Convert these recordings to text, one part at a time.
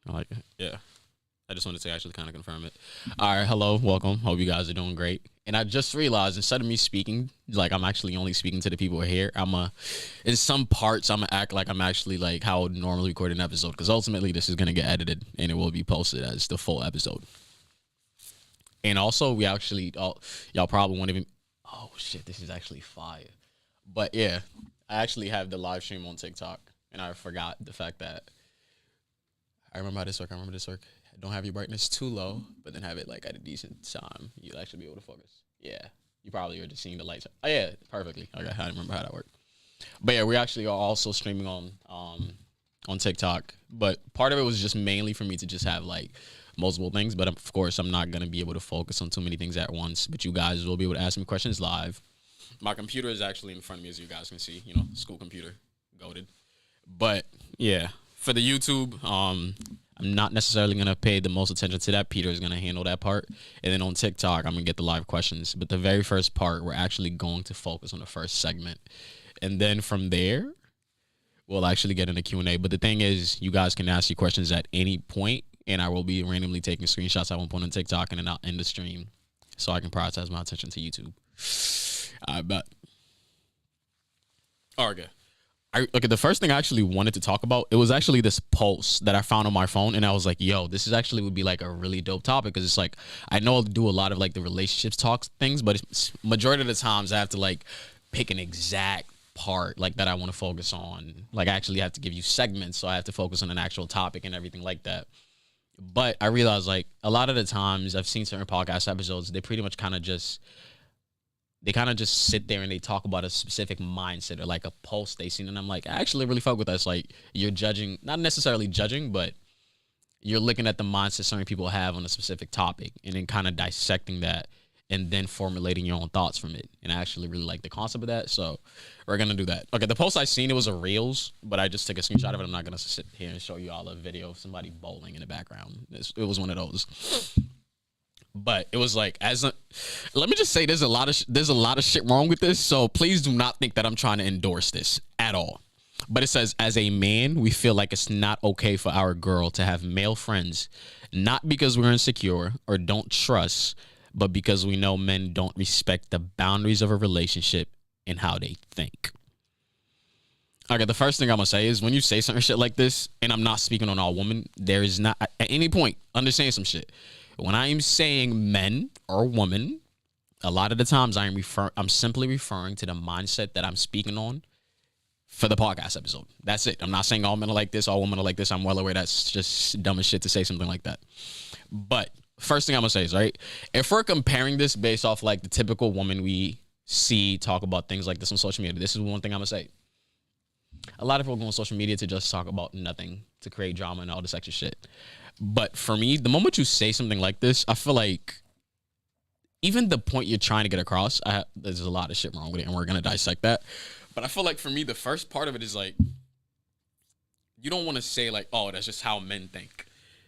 I like it. Yeah. I just wanted to actually kind of confirm it. All right, hello, welcome. Hope you guys are doing great. And I just realized instead of me speaking, like I'm actually only speaking to the people who are here. In some parts, I'm gonna act like I'm actually like how I would normally record an episode, because ultimately this is gonna get edited and it will be posted as the full episode. And also, we actually, y'all probably won't even. Oh shit, this is actually fire. But yeah, I actually have the live stream on TikTok, and I forgot the fact that I remember how this work. Don't have your brightness too low, but then have it like at a decent time. You'll actually be able to focus. Yeah. You probably are just seeing the lights. Oh yeah, perfectly. Okay, I remember how that worked. But yeah, we actually are also streaming on TikTok. But part of it was just mainly for me to just have like multiple things. But of course, I'm not gonna be able to focus on too many things at once. But you guys will be able to ask me questions live. My computer is actually in front of me, as you guys can see. You know, school computer, goated. But yeah, for the YouTube, I'm not necessarily going to pay the most attention to that. Peter is going to handle that part. And then on TikTok, I'm going to get the live questions. But the very first part, we're actually going to focus on the first segment. And then from there, we'll actually get into Q&A. But the thing is, you guys can ask your questions at any point, and I will be randomly taking screenshots at one point on TikTok, and then I'll end the stream so I can prioritize my attention to YouTube. I bet. All right, good. The first thing I actually wanted to talk about, it was actually this post that I found on my phone, and I was like, yo, this is actually would be like a really dope topic, because it's like, I know I'll do a lot of like the relationships talks things, but it's, majority of the times I have to like pick an exact part like that I want to focus on. Like I actually have to give you segments, so I have to focus on an actual topic and everything like that. But I realized like a lot of the times I've seen certain podcast episodes, they pretty much kind of just sit there and they talk about a specific mindset or like a post they seen, and I'm like, I actually really fuck with us. Like you're judging, not necessarily judging, but you're looking at the mindset certain people have on a specific topic and then kind of dissecting that and then formulating your own thoughts from it. And I actually really like the concept of that, so we're gonna do that. Okay, the post I seen, it was a reels, but I just took a screenshot of it. I'm not gonna sit here and show you all a video of somebody bowling in the background. It was one of those. But it was like, let me just say, there's a lot of shit wrong with this. So please do not think that I'm trying to endorse this at all. But it says, as a man, we feel like it's not okay for our girl to have male friends, not because we're insecure or don't trust, but because we know men don't respect the boundaries of a relationship and how they think. Okay, the first thing I'm gonna say is, when you say certain shit like this, and I'm not speaking on all women, there is not at any point understand some shit. When I am saying men or women, a lot of the times I'm simply referring to the mindset that I'm speaking on for the podcast episode. That's it. I'm not saying all men are like this, all women are like this. I'm well aware that's just dumb as shit to say something like that. But first thing I'm gonna say is, right, if we're comparing this based off like the typical woman we see talk about things like this on social media, this is one thing I'm gonna say. A lot of people go on social media to just talk about nothing, to create drama and all this extra shit. But for me, the moment you say something like this, I feel like even the point you're trying to get across, there's a lot of shit wrong with it, and we're going to dissect that. But I feel like for me, the first part of it is like, you don't want to say like, oh, that's just how men think.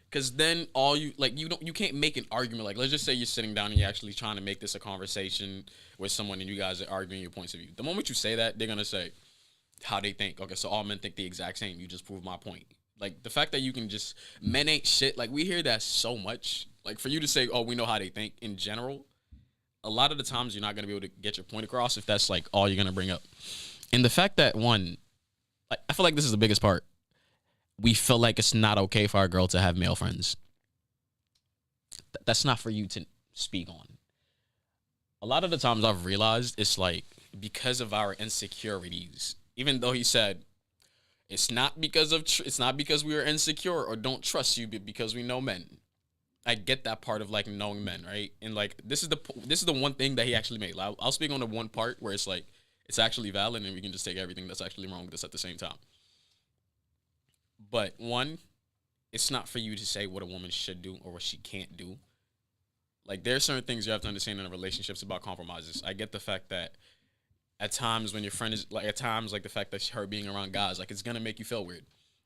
Because then you can't make an argument. Like, let's just say you're sitting down and you're actually trying to make this a conversation with someone and you guys are arguing your points of view. The moment you say that, they're going to say how they think. Okay, so all men think the exact same. You just proved my point. Like, the fact that you can just, men ain't shit, like, we hear that so much. Like, for you to say, oh, we know how they think in general, a lot of the times you're not going to be able to get your point across if that's, like, all you're going to bring up. And the fact that, one, I feel like this is the biggest part. We feel like it's not okay for our girl to have male friends. That's not for you to speak on. A lot of the times I've realized it's, like, because of our insecurities, even though he said, it's not because we are insecure or don't trust you, but because we know men. I get that part of like knowing men, right? And like this is the one thing that he actually made. I'll speak on the one part where it's like it's actually valid, and we can just take everything that's actually wrong with this at the same time. But one, it's not for you to say what a woman should do or what she can't do. Like, there are certain things you have to understand in a relationship. It's about compromises. I get the fact that at times when your friend is like, at times like the fact that her being around guys, like, it's gonna make you feel weird.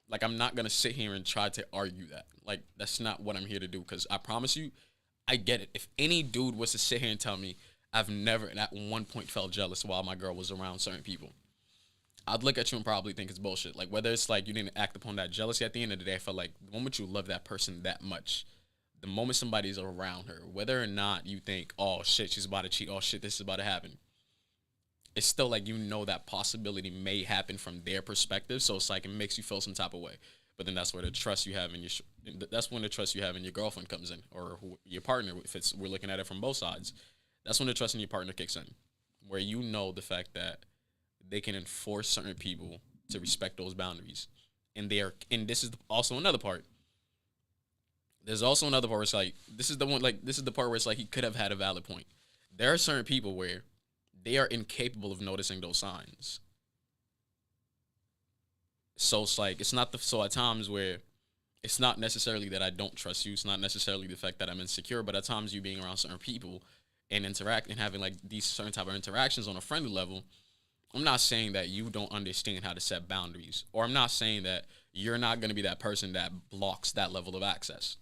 Like, I'm not gonna sit here and try to argue that. Like, that's not what I'm here to do. Because I promise you, I get it. If any dude was to sit here and tell me I've never at one point felt jealous while my girl was around certain people, I'd look at you and probably think it's bullshit. Like whether it's like you didn't act upon that jealousy at the end of the day, I felt like the moment you love that person that much, the moment somebody's around her, whether or not you think, oh shit, she's about to cheat, oh shit, this is about to happen, it's still like that possibility may happen from their perspective. So it's like it makes you feel some type of way. But then that's where the trust you have in that's when the trust you have in your girlfriend comes in, or your partner. If we're looking at it from both sides, that's when the trust in your partner kicks in, where you know the fact that they can enforce certain people to respect those boundaries, and this is also another part. There's also another part where it's like this is the part where it's like he could have had a valid point. There are certain people where they are incapable of noticing those signs. So it's like so at times where it's not necessarily that I don't trust you. It's not necessarily the fact that I'm insecure, but at times you being around certain people and interact and having like these certain type of interactions on a friendly level, I'm not saying that you don't understand how to set boundaries, or I'm not saying that you're not going to be that person that blocks that level of access.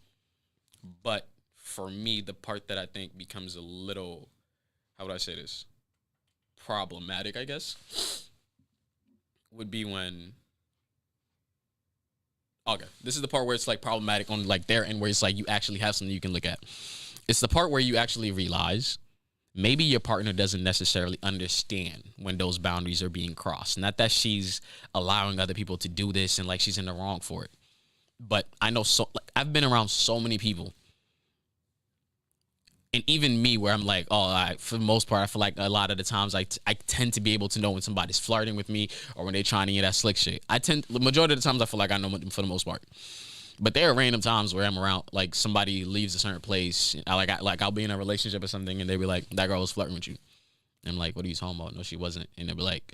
But for me, the part that I think becomes a little, how would I say this, problematic, I guess, would be when, okay, this is the part where it's like problematic on like their end, where it's like you actually have something you can look at. It's the part where you actually realize maybe your partner doesn't necessarily understand when those boundaries are being crossed. Not that she's allowing other people to do this and like she's in the wrong for it. But I know I've been around so many people, and even me, where I'm like, for the most part, I feel like a lot of the times I tend to be able to know when somebody's flirting with me or when they're trying to get that slick shit. The majority of the times I feel like I know for the most part. But there are random times where I'm around, like somebody leaves a certain place. I'll be in a relationship or something, and they be like, that girl was flirting with you. And I'm like, what are you talking about? No, she wasn't. And they'll be like,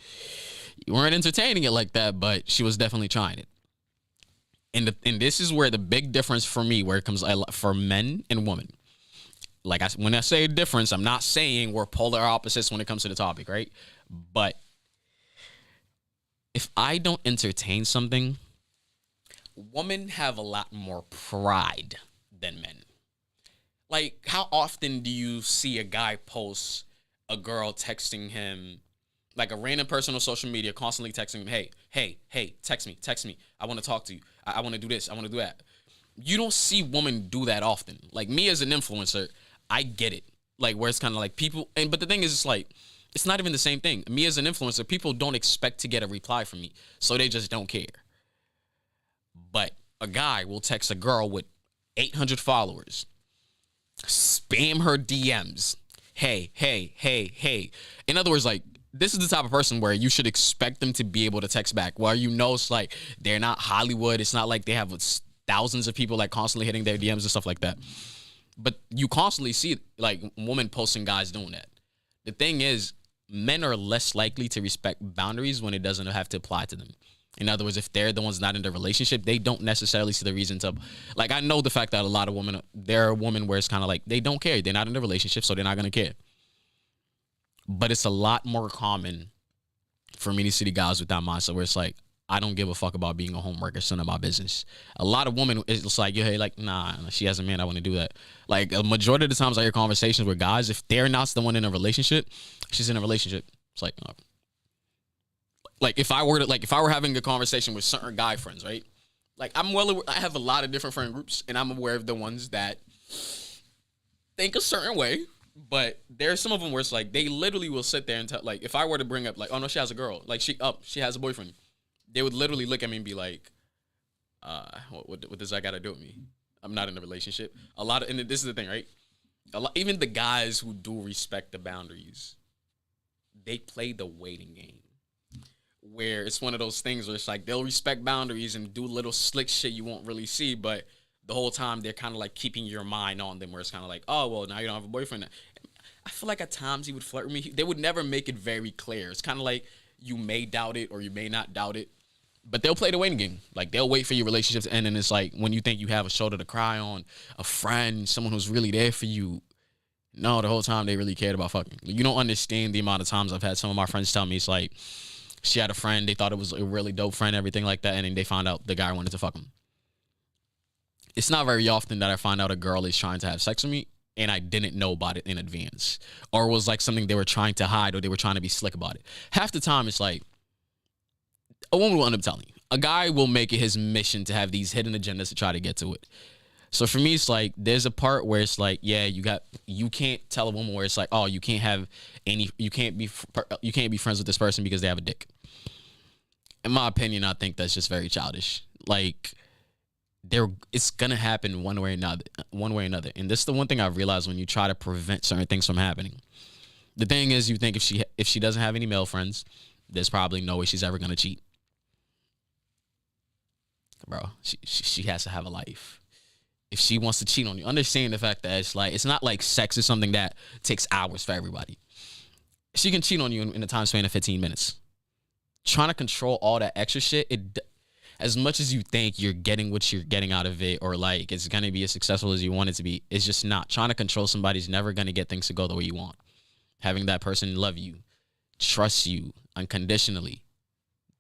you weren't entertaining it like that, but she was definitely trying it. And this is where the big difference for me, where it comes for men and women. Like when I say difference, I'm not saying we're polar opposites when it comes to the topic, right? But if I don't entertain something, women have a lot more pride than men. Like, how often do you see a guy post a girl texting him, like a random person on social media constantly texting him, hey, text me. I want to talk to you. I want to do this. I want to do that. You don't see women do that often. Like me as an influencer, I get it. Like where it's kind of like people, but the thing is, it's like, it's not even the same thing. Me as an influencer, people don't expect to get a reply from me. So they just don't care. But a guy will text a girl with 800 followers, spam her DMs. Hey. In other words, like, this is the type of person where you should expect them to be able to text back. Where you know it's like they're not Hollywood. It's not like they have thousands of people like constantly hitting their DMs and stuff like that. But you constantly see like women posting guys doing that. The thing is, men are less likely to respect boundaries when it doesn't have to apply to them. In other words, if they're the ones not in the relationship, they don't necessarily see the reason to, like, I know the fact that a lot of women, there are women where it's kind of like, they don't care. They're not in the relationship, so they're not going to care. But it's a lot more common for me to see the guys with that mindset where it's like, I don't give a fuck about being a homewrecker. It's none of my business. A lot of women, it's like, hey, like, nah, she has a man. I want to do that. Like, a majority of the times I hear conversations with guys, if they're not the one in a relationship, she's in a relationship. It's like, no. Like if I were having a conversation with certain guy friends, right? Like I have a lot of different friend groups, and I'm aware of the ones that think a certain way, but there's some of them where it's like they literally will sit there and tell, like, if I were to bring up like, oh no, she has a girl, like she has a boyfriend, they would literally look at me and be like, what does that got to do with me? I'm not in a relationship. And this is the thing, right? Even the guys who do respect the boundaries, they play the waiting game. Where it's one of those things where it's like they'll respect boundaries and do little slick shit you won't really see, but the whole time they're kind of like keeping your mind on them, where it's kind of like, oh, well, now you don't have a boyfriend. I feel like at times he would flirt with me. They would never make it very clear. It's kind of like you may doubt it or you may not doubt it, but they'll play the waiting game. Like they'll wait for your relationship to end, and it's like when you think you have a shoulder to cry on, a friend, someone who's really there for you, no, the whole time they really cared about fucking. You don't understand the amount of times I've had some of my friends tell me, it's like, she had a friend, they thought it was a really dope friend, everything like that, and then they found out the guy wanted to fuck him. It's not very often that I find out a girl is trying to have sex with me and I didn't know about it in advance, or it was like something they were trying to hide or they were trying to be slick about it. Half the time it's like, a woman will end up telling you. A guy will make it his mission to have these hidden agendas to try to get to it. So for me, it's like there's a part where it's like, yeah, you can't tell a woman where it's like, oh, you can't be friends with this person because they have a dick. In my opinion, I think that's just very childish. Like, it's gonna happen one way or another. And this is the one thing I realized when you try to prevent certain things from happening. The thing is, you think if she doesn't have any male friends, there's probably no way she's ever gonna cheat. Bro, she has to have a life. If she wants to cheat on you, understand the fact that it's not like sex is something that takes hours for everybody. She can cheat on you in a time span of 15 minutes. Trying to control all that extra shit, as much as you think you're getting what you're getting out of it, or like it's gonna be as successful as you want it to be, it's just not. Trying to control somebody's never gonna get things to go the way you want. Having that person love you, trust you unconditionally,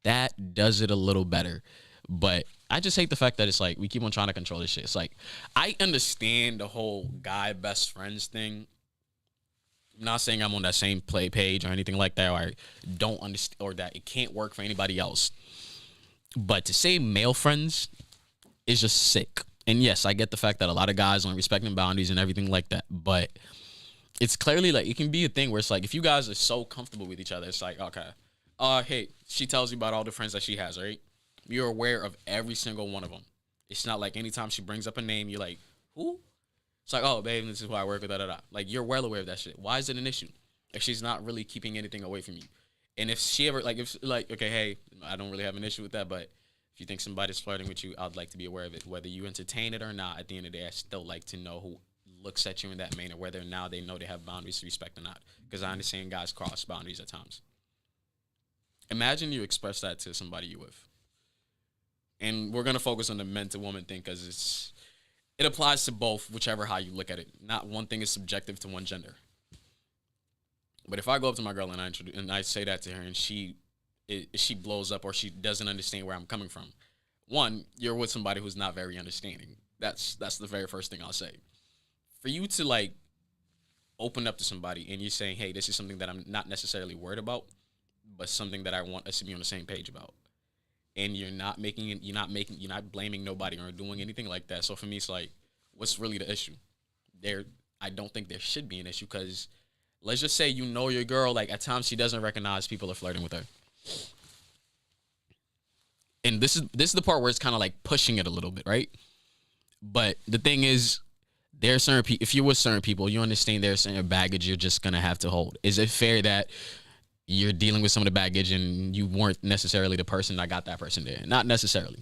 that does it a little better. But I just hate the fact that it's like we keep on trying to control this shit. It's like, I understand the whole guy best friends thing. I'm not saying I'm on that same play page or anything like that, or I don't understand, or that it can't work for anybody else. But to say male friends is just sick. And yes, I get the fact that a lot of guys aren't respecting boundaries and everything like that. But it's clearly like, it can be a thing where it's like, if you guys are so comfortable with each other, it's like, okay, hey, she tells you about all the friends that she has, right? You're aware of every single one of them. It's not like anytime she brings up a name, you're like, who? It's like, oh, babe, this is who I work with, da-da-da. Like, you're well aware of that shit. Why is it an issue if she's not really keeping anything away from you? And if she ever, like, okay, hey, I don't really have an issue with that, but if you think somebody's flirting with you, I'd like to be aware of it. Whether you entertain it or not, at the end of the day, I still like to know who looks at you in that manner, whether now they know they have boundaries to respect or not. Because I understand guys cross boundaries at times. Imagine you express that to somebody you with. And we're going to focus on the men to woman thing because it applies to both, whichever how you look at it. Not one thing is subjective to one gender. But if I go up to my girl and I say that to her and she blows up or she doesn't understand where I'm coming from, one, you're with somebody who's not very understanding. That's the very first thing I'll say. For you to like open up to somebody and you're saying, hey, this is something that I'm not necessarily worried about, but something that I want us to be on the same page about. And you're not blaming nobody or doing anything like that. So for me, it's like, what's really the issue? I don't think there should be an issue because let's just say your girl, like at times she doesn't recognize people are flirting with her. And this is the part where it's kind of like pushing it a little bit, right? But the thing is, there are certain people, if you're with certain people, you understand there's certain baggage you're just going to have to hold. Is it fair that you're dealing with some of the baggage and you weren't necessarily the person that got that person there? Not necessarily.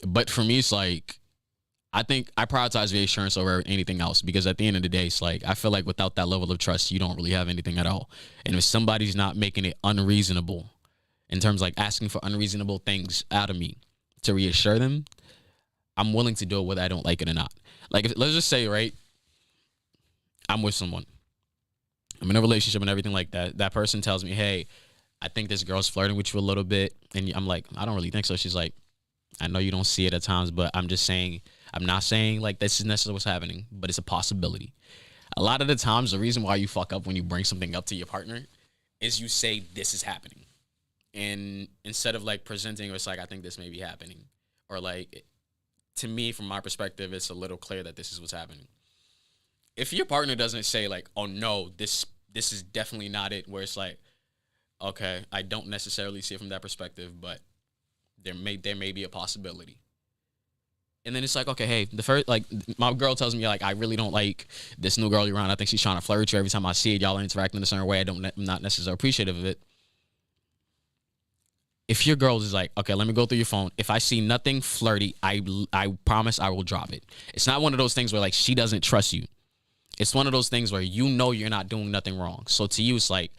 But for me, it's like, I think I prioritize reassurance over anything else because at the end of the day, it's like, I feel like without that level of trust, you don't really have anything at all. And if somebody's not making it unreasonable in terms of like asking for unreasonable things out of me to reassure them, I'm willing to do it whether I don't like it or not. Like, let's just say, right, I'm with someone. I'm in a relationship and everything like that. That person tells me, hey, I think this girl's flirting with you a little bit. And I'm like, I don't really think so. She's like, I know you don't see it at times, but I'm just saying, I'm not saying like this is necessarily what's happening, but it's a possibility. A lot of the times, the reason why you fuck up when you bring something up to your partner is you say this is happening. And instead of like presenting, it's like, I think this may be happening. Or like, to me, from my perspective, it's a little clear that this is what's happening. If your partner doesn't say like, oh no, this is definitely not it, where it's like, okay, I don't necessarily see it from that perspective, but there may be a possibility. And then it's like, okay, hey, the first, like, my girl tells me, like, I really don't like this new girl you're around. I think she's trying to flirt with you every time I see it. Y'all are interacting in a certain way. I'm not necessarily appreciative of it. If your girl is like, okay, let me go through your phone. If I see nothing flirty, I promise I will drop it. It's not one of those things where, like, she doesn't trust you. It's one of those things where you know you're not doing nothing wrong. So to you, it's like,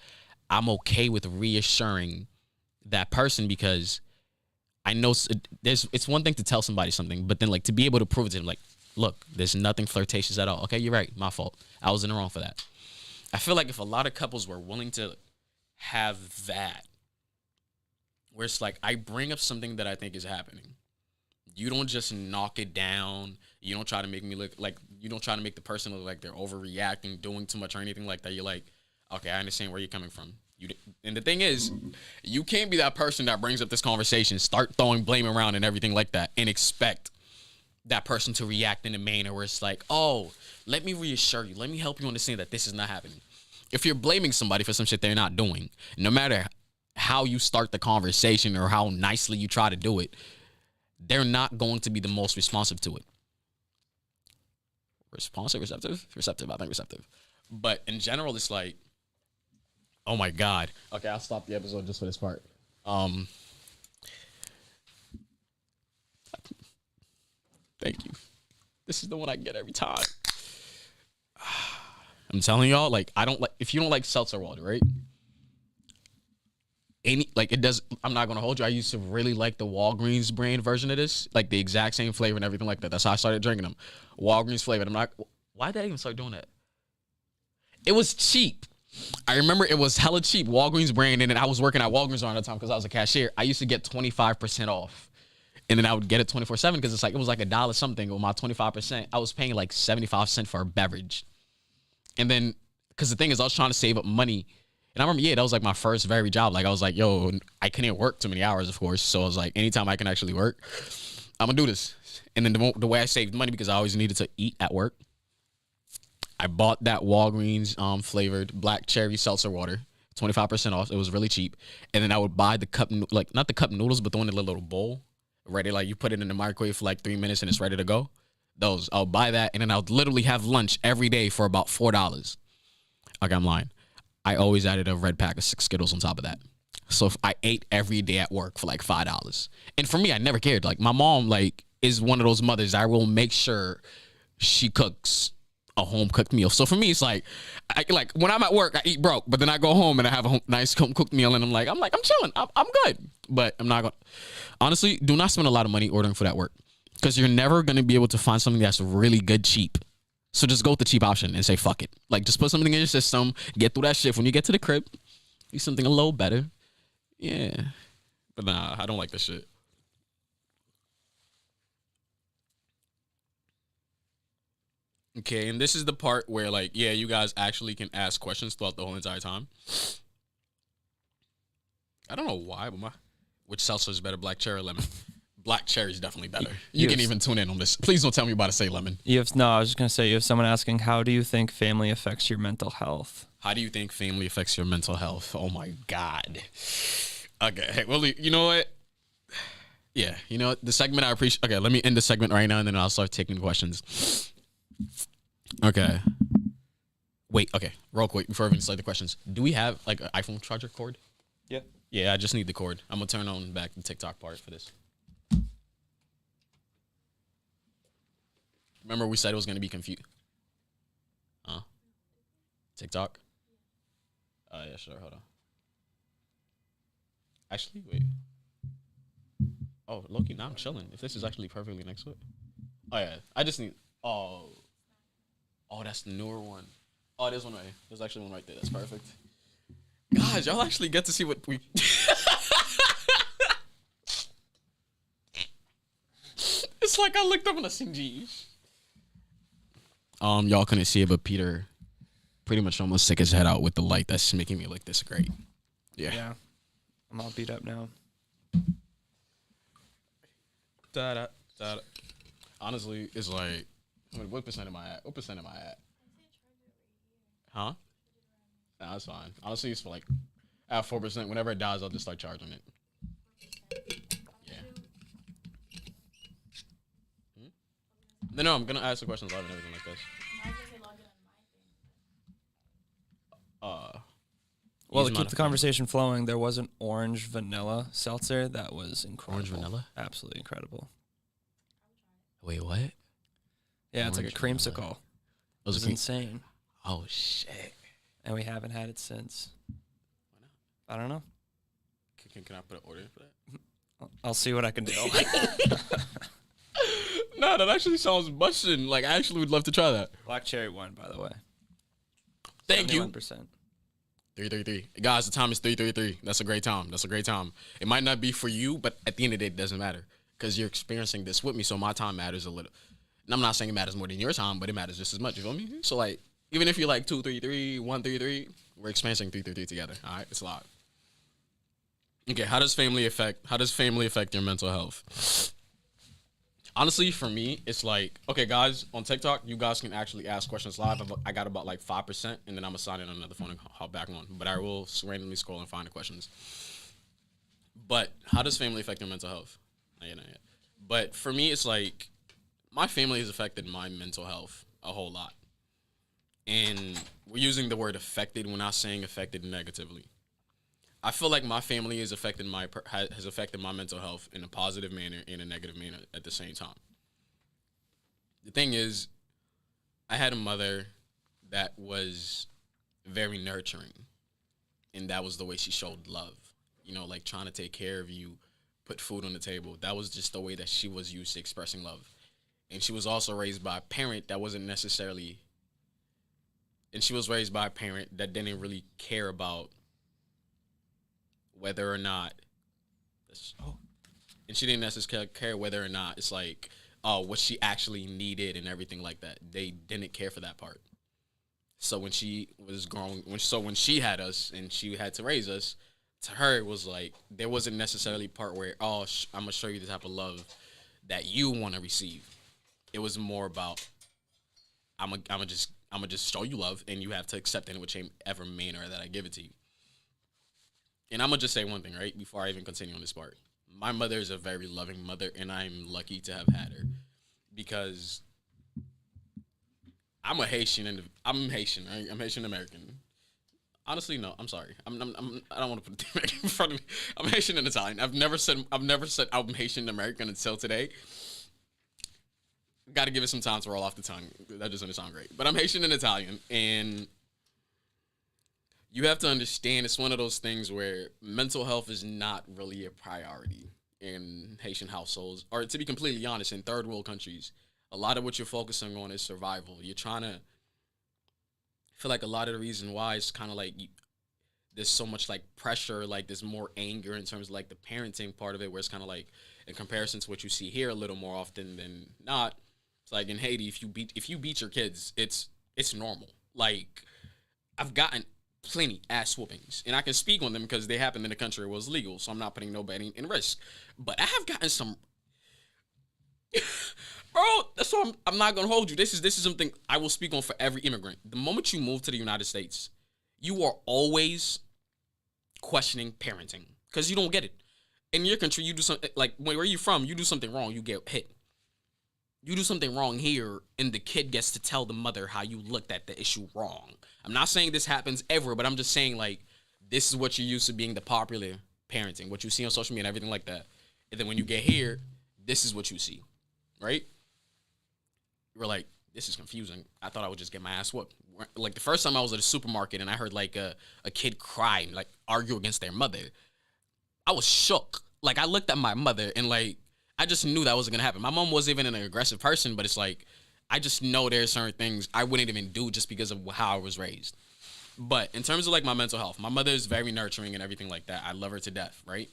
I'm okay with reassuring that person because I know it's one thing to tell somebody something, but then like to be able to prove it to them, like, look, there's nothing flirtatious at all. Okay, you're right. My fault. I was in the wrong for that. I feel like if a lot of couples were willing to have that, where it's like, I bring up something that I think is happening. You don't just knock it down. You don't try to make me look like, you don't try to make the person look like they're overreacting, doing too much or anything like that. You're like, okay, I understand where you're coming from. And the thing is, you can't be that person that brings up this conversation, start throwing blame around and everything like that, and expect that person to react in a manner where it's like, oh, let me reassure you. Let me help you understand that this is not happening. If you're blaming somebody for some shit they're not doing, no matter how you start the conversation or how nicely you try to do it, they're not going to be the most responsive to it. Responsive, receptive? Receptive, I think receptive. But in general, it's like, oh my God. Okay, I'll stop the episode just for this part. Thank you. This is the one I get every time. I'm telling y'all, like, I don't like, if you don't like seltzer water, right? I'm not gonna hold you. I used to really like the Walgreens brand version of this, like the exact same flavor and everything like that. That's how I started drinking them. Walgreens flavored. Why did I even start doing that? It was cheap. I remember it was hella cheap, Walgreens brand, and then I was working at Walgreens around the time because I was a cashier. I used to get 25% off. And then I would get it 24/7 because it was like $1 something with my 25%. I was paying like 75 cents for a beverage. And then, because the thing is, I was trying to save up money. And I remember, that was like my first very job. Like, I was like, yo, I couldn't work too many hours, of course. So I was like, anytime I can actually work, I'm going to do this. And then the way I saved money, because I always needed to eat at work, I bought that Walgreens flavored black cherry seltzer water, 25% off. It was really cheap. And then I would buy the cup, like not the cup noodles, but the one in the little bowl. Ready, like you put it in the microwave for like 3 minutes and it's ready to go. Those, I'll buy that, and then I'll literally have lunch every day for about $4. Okay, I'm lying. I always added a red pack of 6 Skittles on top of that. So if I ate every day at work for like $5. And for me, I never cared. Like my mom, like, is one of those mothers that I will make sure she cooks a home cooked meal. So for me, it's like when I'm at work, I eat broke, but then I go home and I have a nice home cooked meal, and I'm chilling. I'm good, but I'm not going. Honestly, do not spend a lot of money ordering for that work, because you're never going to be able to find something that's really good cheap. So just go with the cheap option and say fuck it. Like, just put something in your system, get through that shit. When you get to the crib, eat something a little better. Yeah, but nah, I don't like this shit. Okay, and this is the part where, like, yeah, you guys actually can ask questions throughout the whole entire time. I don't know why, but which seltzer is better, black cherry or lemon? Black cherry is definitely better. You can even tune in on this. Please don't tell me about to say lemon. I was just going to say, you have someone asking, how do you think family affects your mental health? How do you think family affects your mental health? Oh, my God. Okay, well, you know what? Yeah, you know what? The segment I appreciate. Okay, let me end the segment right now, and then I'll start taking questions. Okay. Wait, okay. Real quick, before I even start the questions. Do we have, like, an iPhone charger cord? Yeah. Yeah, I just need the cord. I'm going to turn on back the TikTok part for this. Remember we said it was going to be confused? Huh? TikTok? Yeah, sure. Hold on. Actually, wait. Oh, Loki, now I'm chilling. If this is actually perfectly next to it. Oh, yeah. I just need... Oh, that's the newer one. Oh, there's one right here. There's actually one right there. That's perfect. Guys, y'all actually get to see what we... It's like I looked up and I seen G's. Y'all couldn't see it, but Peter pretty much almost took his head out with the light that's making me look this great. Yeah. I'm all beat up now. Da-da. Honestly, it's like, what percent am I at? Huh? Nah, that's fine. Honestly, it's for like, at 4%. Whenever it dies, I'll just start charging it. Yeah. No, I'm going to ask the questions live and everything like this. Well, to keep the conversation flowing, there was an orange vanilla seltzer that was incredible. Orange vanilla? Absolutely incredible. Wait, what? Yeah, Orange it's like a creamsicle. It was insane. Oh, shit. And we haven't had it since. Why not? I don't know. Can I put an order in for that? I'll see what I can do. No, that actually sounds busting. Like, I actually would love to try that. Black cherry wine, by the way. Thank 71%. you. 333. Guys, the time is 333. That's a great time. It might not be for you, but at the end of the day, it doesn't matter. Because you're experiencing this with me, so my time matters a little. And I'm not saying it matters more than your time, but it matters just as much. You feel me? So, like, Even if you're like 233, 133, we're experiencing 333 together. All right, it's a lot. Okay, how does family affect your mental health? Honestly, for me, it's like, okay, guys, on TikTok, you guys can actually ask questions live. I got about like 5%, and then I'm gonna sign in on another phone and hop back on. But I will randomly scroll and find the questions. But how does family affect your mental health? Not yet, not yet. But for me, it's like my family has affected my mental health a whole lot. And we're using the word affected. We're not saying affected negatively. I feel like my family has affected my mental health in a positive manner and a negative manner at the same time. The thing is, I had a mother that was very nurturing, and that was the way she showed love. You know, like trying to take care of you, put food on the table. That was just the way that she was used to expressing love. And she was also raised by a parent that wasn't necessarily, and she was raised by a parent that didn't really care about whether or not, and she didn't necessarily care whether or not it's like, what she actually needed and everything like that. They didn't care for that part. So when she was growing, when she had us and she had to raise us, to her it was like there wasn't necessarily part where, I'm gonna show you the type of love that you want to receive. It was more about I'm gonna just show you love, and you have to accept it in whichever manner that I give it to you. And I'm gonna just say one thing, right, before I even continue on this part. My mother is a very loving mother, and I'm lucky to have had her because I'm Haitian, right? I'm Haitian American. Honestly, no. I'm sorry. I don't want to put the American in front of me. I'm Haitian and Italian. I've never said I'm Haitian American until today. Got to give it some time to roll off the tongue. That doesn't sound great. But I'm Haitian and Italian, and you have to understand it's one of those things where mental health is not really a priority in Haitian households, or to be completely honest, in third world countries. A lot of what you're focusing on is survival. You're trying to feel like a lot of the reason why it's kind of like there's so much like pressure, like there's more anger in terms of like the parenting part of it, where it's kind of like in comparison to what you see here a little more often than not. It's like in Haiti, if you beat your kids, it's normal. Like I've gotten plenty ass whoopings, and I can speak on them because they happened in a country where it was legal, so I'm not putting nobody in risk. But I have gotten some. Bro, that's why I'm not gonna hold you. This is something I will speak on for every immigrant. The moment you move to the United States, you are always questioning parenting because you don't get it. In your country, you do something like where you from, you do something wrong, you get hit. You do something wrong here, and the kid gets to tell the mother how you looked at the issue wrong. I'm not saying this happens ever, but I'm just saying like this is what you're used to being the popular parenting, what you see on social media and everything like that. And then when you get here, this is what you see, right? We're like, this is confusing. I thought I would just get my ass whooped. Like the first time I was at a supermarket and I heard like a kid cry and like argue against their mother, I was shook. Like I looked at my mother and like I just knew that wasn't gonna happen. My mom wasn't even an aggressive person, but it's like I just know there's certain things I wouldn't even do just because of how I was raised. But in terms of like my mental health, my mother is very nurturing and everything like that. I love her to death, right?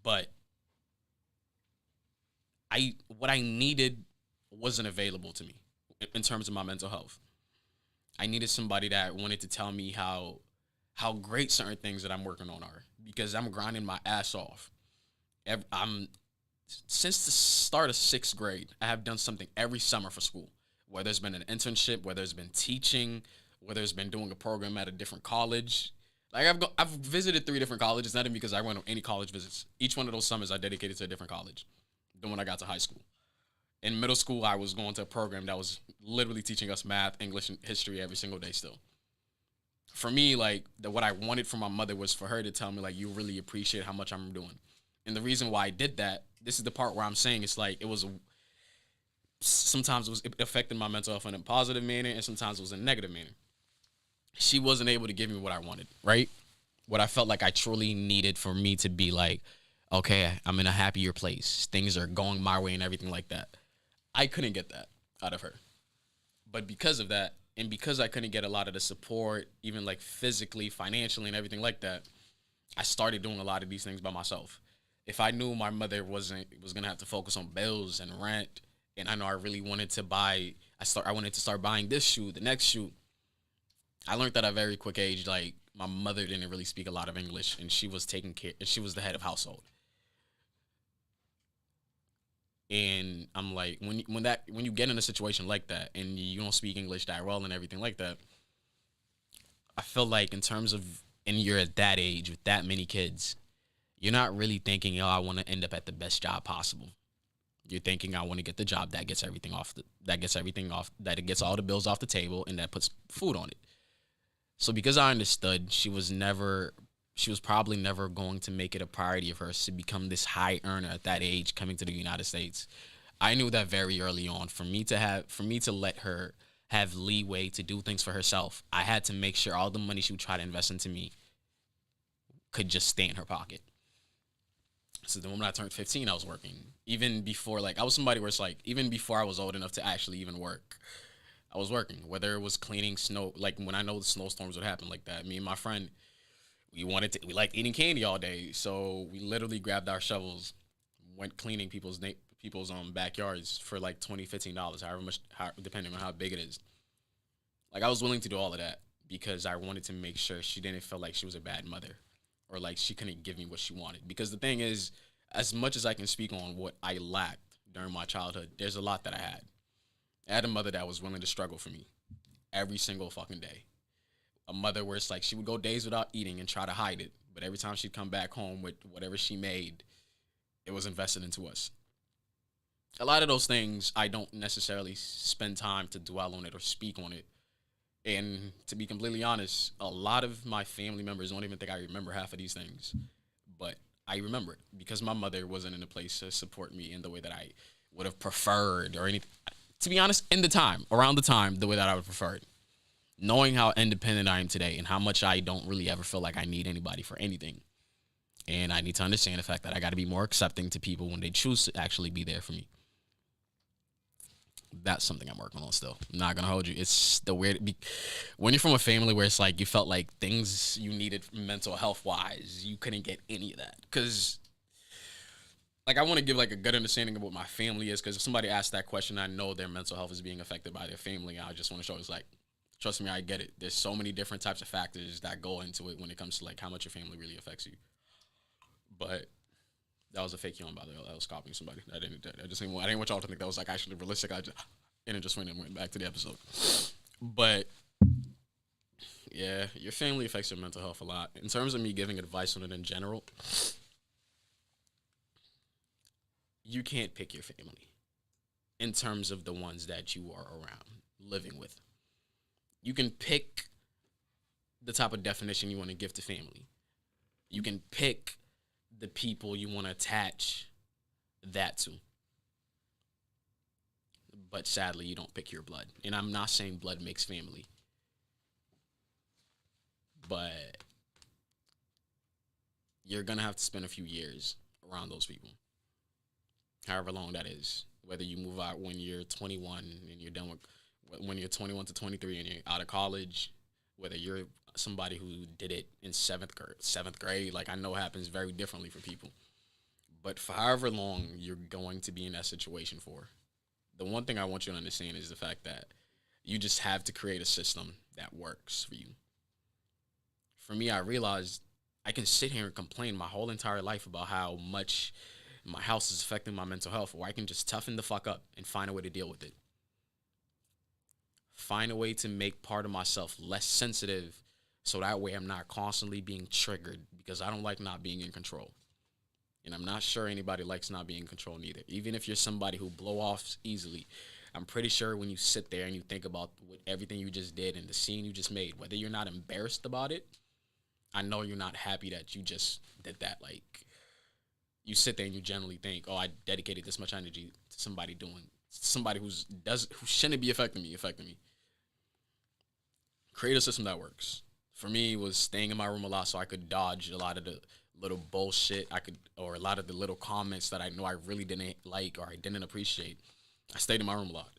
But what I needed wasn't available to me in terms of my mental health. I needed somebody that wanted to tell me how great certain things that I'm working on are, because I'm grinding my ass off. Since the start of 6th grade, I have done something every summer for school, whether it's been an internship, whether it's been teaching, whether it's been doing a program at a different college. Like I've visited 3 different colleges, not even because I went on any college visits. Each one of those summers I dedicated to a different college than when I got to high school. In middle school, I was going to a program that was literally teaching us math, English, and history every single day still. For me, like, what I wanted from my mother was for her to tell me, like, you really appreciate how much I'm doing. And the reason why I did that, this is the part where I'm saying it's like, sometimes it affected my mental health in a positive manner, and sometimes it was in a negative manner. She wasn't able to give me what I wanted, right? What I felt like I truly needed for me to be like, okay, I'm in a happier place. Things are going my way and everything like that. I couldn't get that out of her. But because of that, and because I couldn't get a lot of the support, even like physically, financially, and everything like that, I started doing a lot of these things by myself. If I knew my mother was gonna have to focus on bills and rent, and I know I really wanted to I wanted to start buying this shoe, the next shoe, I learned that at a very quick age. Like my mother didn't really speak a lot of English, and she was taking care. She was the head of household. And I'm like, when you get in a situation like that, and you don't speak English that well and everything like that, I feel like in terms of, and you're at that age with that many kids, you're not really thinking, oh, I want to end up at the best job possible. You're thinking, I want to get the job that gets everything off, that it gets all the bills off the table, and that puts food on it. So because I understood she was probably never going to make it a priority of hers to become this high earner at that age coming to the United States. I knew that very early on. For me to let her have leeway to do things for herself, I had to make sure all the money she would try to invest into me could just stay in her pocket. So the moment I turned 15, I was working. Even before, like, I was somebody where it's like, even before I was old enough to actually even work, I was working. Whether it was cleaning snow, like when I know the snowstorms would happen like that. Me and my friend, we liked eating candy all day. So we literally grabbed our shovels, went cleaning people's backyards for like $20, $15, however much, depending on how big it is. Like I was willing to do all of that because I wanted to make sure she didn't feel like she was a bad mother or like she couldn't give me what she wanted. Because the thing is, as much as I can speak on what I lacked during my childhood, there's a lot that I had. I had a mother that was willing to struggle for me every single fucking day. A mother where it's like she would go days without eating and try to hide it, but every time she'd come back home with whatever she made, it was invested into us. A lot of those things I don't necessarily spend time to dwell on it or speak on it. And to be completely honest, a lot of my family members don't even think I remember half of these things. But I remember it because my mother wasn't in a place to support me in the way that I would have preferred or anything. To be honest, around the time, the way that I would prefer it. Knowing how independent I am today and how much I don't really ever feel like I need anybody for anything. And I need to understand the fact that I got to be more accepting to people when they choose to actually be there for me. That's something I'm working on still. I'm not gonna hold you. It's the weird when you're from a family where it's like you felt like things you needed mental health wise, you couldn't get any of that. Cause like I want to give like a good understanding of what my family is. Cause if somebody asks that question, I know their mental health is being affected by their family. I just want to show it's like, trust me, I get it. There's so many different types of factors that go into it when it comes to like how much your family really affects you. But that was a fake yawn, by the way. I was copying somebody. I didn't want y'all to think that was like actually realistic. And it just went back to the episode. But yeah, your family affects your mental health a lot. In terms of me giving advice on it in general, you can't pick your family in terms of the ones that you are around, living with. You can pick the type of definition you want to give to family. You can pick the people you want to attach that to. But sadly, you don't pick your blood. And I'm not saying blood makes family. But you're going to have to spend a few years around those people. However long that is. Whether you move out when you're 21 and you're done with, when you're 21 to 23 and you're out of college, whether you're somebody who did it in seventh grade, like I know happens very differently for people. But for however long you're going to be in that situation for, the one thing I want you to understand is the fact that you just have to create a system that works for you. For me, I realized I can sit here and complain my whole entire life about how much my house is affecting my mental health, or I can just toughen the fuck up and find a way to deal with it. Find a way to make part of myself less sensitive so that way I'm not constantly being triggered because I don't like not being in control. And I'm not sure anybody likes not being in control neither. Even if you're somebody who blow off easily, I'm pretty sure when you sit there and you think about everything you just did and the scene you just made, whether you're not embarrassed about it, I know you're not happy that you just did that. Like, you sit there and you generally think, oh, I dedicated this much energy to somebody who shouldn't be affecting me. Create a system that works. For me, it was staying in my room a lot so I could dodge a lot of the little bullshit or a lot of the little comments that I know I really didn't like or I didn't appreciate. I stayed in my room a lot.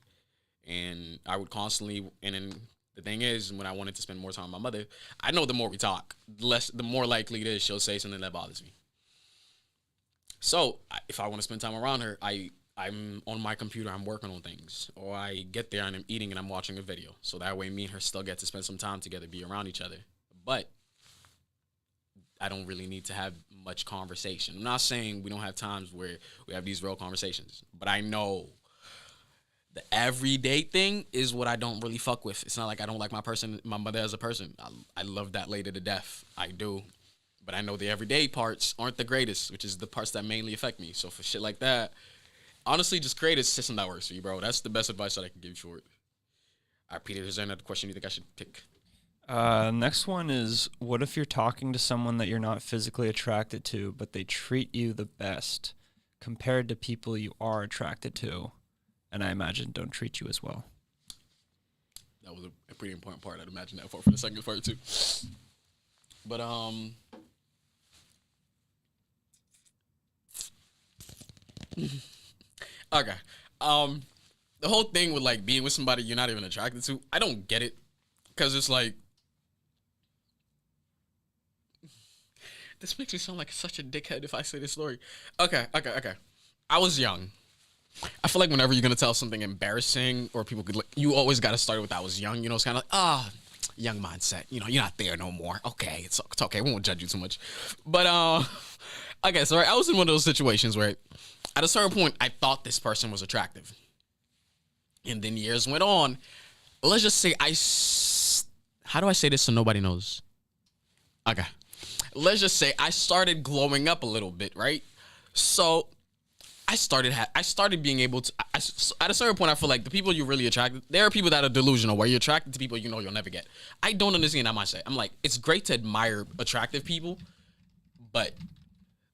And I would constantly, and then the thing is, when I wanted to spend more time with my mother, I know the more we talk, the more likely it is she'll say something that bothers me. So if I want to spend time around her, I I'm on my computer, I'm working on things, or I get there and I'm eating and I'm watching a video. So that way, me and her still get to spend some time together, be around each other. But I don't really need to have much conversation. I'm not saying we don't have times where we have these real conversations, but I know the everyday thing is what I don't really fuck with. It's not like I don't like my mother as a person. I love that lady to death. I do. But I know the everyday parts aren't the greatest, which is the parts that mainly affect me. So for shit like that, honestly, just create a system that works for you, bro. That's the best advice that I can give you for it. All right, Peter, is there another question you think I should pick? Next one is, what if you're talking to someone that you're not physically attracted to, but they treat you the best compared to people you are attracted to, and I imagine don't treat you as well? That was a pretty important part. I'd imagine that for the second part too. But okay. The whole thing with like being with somebody you're not even attracted to, I don't get it. Cause it's like, this makes me sound like such a dickhead if I say this story. Okay. I was young. I feel like whenever you're gonna tell something embarrassing or people could, like, you always gotta start with I was young. You know, it's kind of like, young mindset. You know, you're not there no more. Okay, it's okay. We won't judge you too much. But okay, so I was in one of those situations where, at a certain point, I thought this person was attractive, and then years went on. Let's just say how do I say this so nobody knows? Okay. Let's just say I started glowing up a little bit, right? So I started being able to, at a certain point, I feel like the people you're really attracted, there are people that are delusional where you're attracted to people you know you'll never get. I don't understand that mindset. I'm like, it's great to admire attractive people, but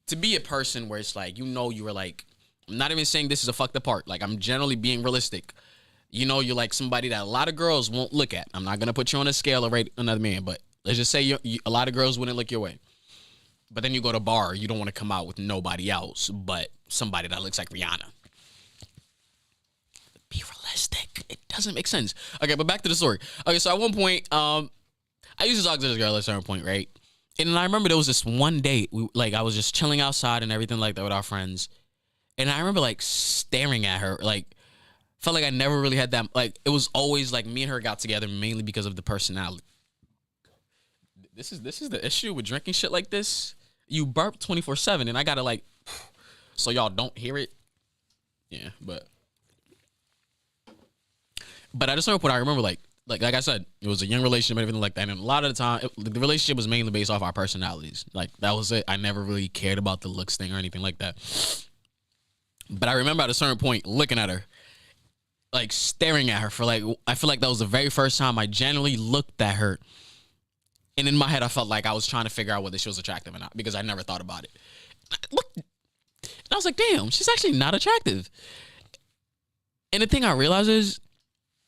to be a person where it's like, you know, you were like, I'm not even saying this is a fucked up part. Like, I'm generally being realistic. You know, you're like somebody that a lot of girls won't look at. I'm not going to put you on a scale or rate another man, but let's just say a lot of girls wouldn't look your way. But then you go to a bar, you don't want to come out with nobody else but somebody that looks like Rihanna. Be realistic. It doesn't make sense. Okay, but back to the story. Okay, so at one point, I used to talk to this girl at a certain point, right? And I remember there was this one day, I was just chilling outside and everything like that with our friends. And I remember, like, staring at her, like, felt like I never really had that, like, it was always, like, me and her got together mainly because of the personality. This is the issue with drinking shit like this. You burp 24/7, and I gotta, like, so y'all don't hear it. Yeah, but at a certain point, I remember, like I said, it was a young relationship and everything like that. And a lot of the time, the relationship was mainly based off our personalities. Like, that was it. I never really cared about the looks thing or anything like that. But I remember at a certain point looking at her, like, staring at her for, like, I feel like that was the very first time I genuinely looked at her. And in my head, I felt like I was trying to figure out whether she was attractive or not because I never thought about it. And I was like, damn, she's actually not attractive. And the thing I realized is,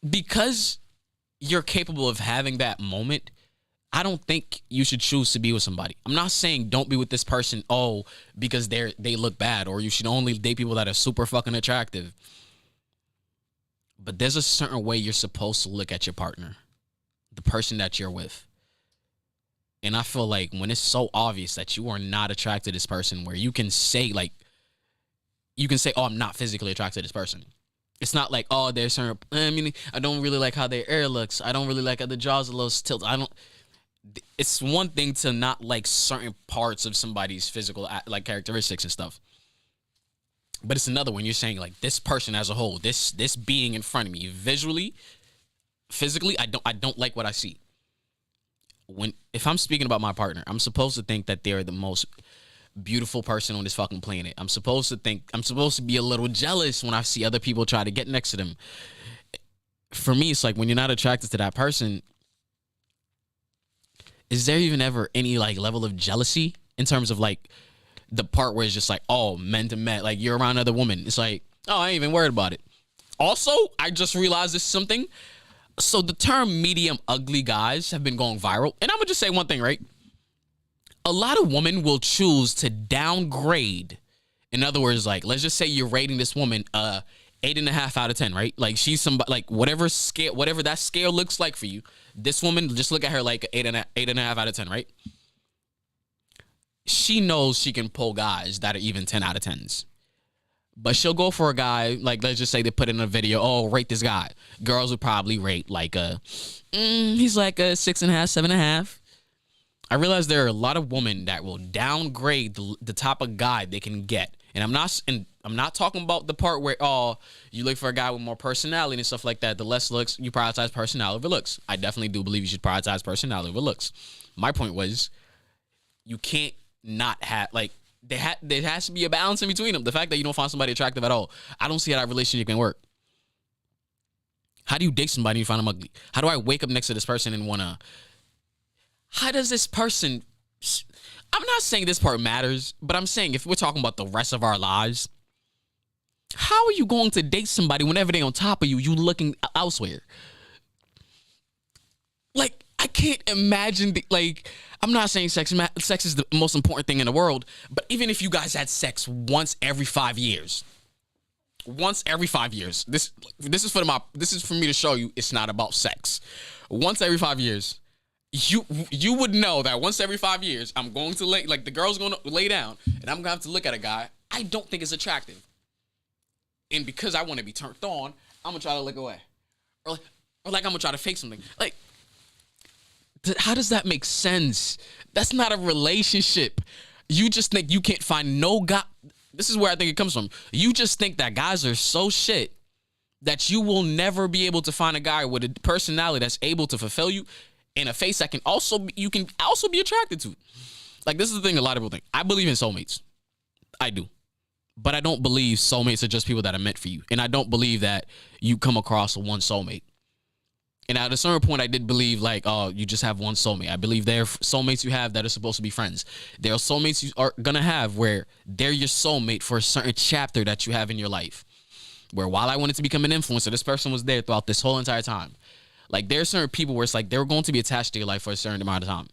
because you're capable of having that moment, I don't think you should choose to be with somebody. I'm not saying don't be with this person, because they look bad, or you should only date people that are super fucking attractive. But there's a certain way you're supposed to look at your partner, the person that you're with. And I feel like when it's so obvious that you are not attracted to this person, where you can say, oh, I'm not physically attracted to this person. It's not like, oh, there's certain, I don't really like how their hair looks. I don't really like how the jaws are a little tilted. It's one thing to not like certain parts of somebody's physical, like, characteristics and stuff. But it's another when you're saying, like, this person as a whole, this being in front of me, visually, physically, I don't like what I see. If I'm speaking about my partner, I'm supposed to think that they're the most beautiful person on this fucking planet. I'm supposed to be a little jealous when I see other people try to get next to them. For me, it's like, when you're not attracted to that person, is there even ever any, like, level of jealousy in terms of, like, the part where it's just like, oh, men to men, like, you're around another woman. It's like, oh, I ain't even worried about it. Also, I just realized this something. So the term medium ugly guys have been going viral. And I'm going to just say one thing, right? A lot of women will choose to downgrade. In other words, like, let's just say you're rating this woman 8.5 out of 10, right? Like, she's somebody, like, whatever that scale looks like for you. This woman, just look at her like 8.5 out of 10, right? She knows she can pull guys that are even 10 out of 10s. But she'll go for a guy, like, let's just say they put in a video, oh, rate this guy. Girls would probably rate like he's like a 6.5, 7.5. I realize there are a lot of women that will downgrade the type of guy they can get. And I'm not talking about the part where, oh, you look for a guy with more personality and stuff like that. The less looks, you prioritize personality over looks. I definitely do believe you should prioritize personality over looks. My point was, you can't not have, like, there has to be a balance in between them. The fact that you don't find somebody attractive at all, I don't see how that relationship can work. How do you date somebody and you find them ugly? How do I wake up next to this person and how does this person, I'm not saying this part matters, but I'm saying if we're talking about the rest of our lives, how are you going to date somebody whenever they're on top of you, you looking elsewhere? Like, I can't imagine, I'm not saying sex is the most important thing in the world, but even if you guys had sex once every 5 years, this is for me to show you it's not about sex. Once every 5 years, you would know that once every 5 years, I'm going to the girl's going to lay down, and I'm going to have to look at a guy I don't think is attractive. And because I want to be turned on, I'm going to try to look away. Or I'm going to try to fake something. Like, how does that make sense? That's not a relationship. You just think you can't find no guy. This is where I think it comes from. You just think that guys are so shit that you will never be able to find a guy with a personality that's able to fulfill you and a face that you can also be attracted to. Like, this is the thing a lot of people think. I believe in soulmates. I do. But I don't believe soulmates are just people that are meant for you. And I don't believe that you come across one soulmate. And at a certain point, I did believe, you just have one soulmate. I believe there are soulmates you have that are supposed to be friends. There are soulmates you are going to have where they're your soulmate for a certain chapter that you have in your life. Where while I wanted to become an influencer, this person was there throughout this whole entire time. Like, there are certain people where it's like they're going to be attached to your life for a certain amount of time.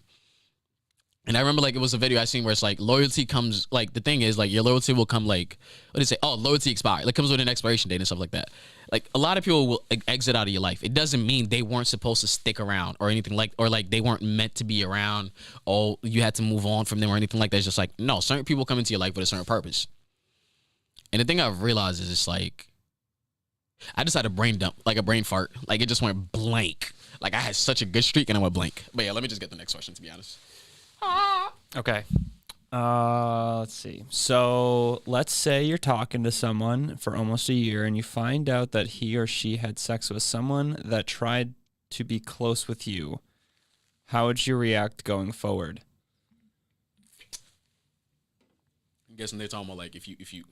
And I remember, it was a video I seen where it's like loyalty comes, the thing is, your loyalty will come, what do they say? Oh, loyalty expired. It comes with an expiration date and stuff like that. Like, a lot of people will exit out of your life. It doesn't mean they weren't supposed to stick around or anything or they weren't meant to be around. Oh, you had to move on from them or anything like that. It's just no, certain people come into your life with a certain purpose. And the thing I've realized is it's I just had a brain dump, a brain fart. It just went blank. I had such a good streak and I went blank. But yeah, let me just get the next question, to be honest. Okay. Let's see. So let's say you're talking to someone for almost a year and you find out that he or she had sex with someone that tried to be close with you. How would you react going forward? I'm guessing they're talking about if you're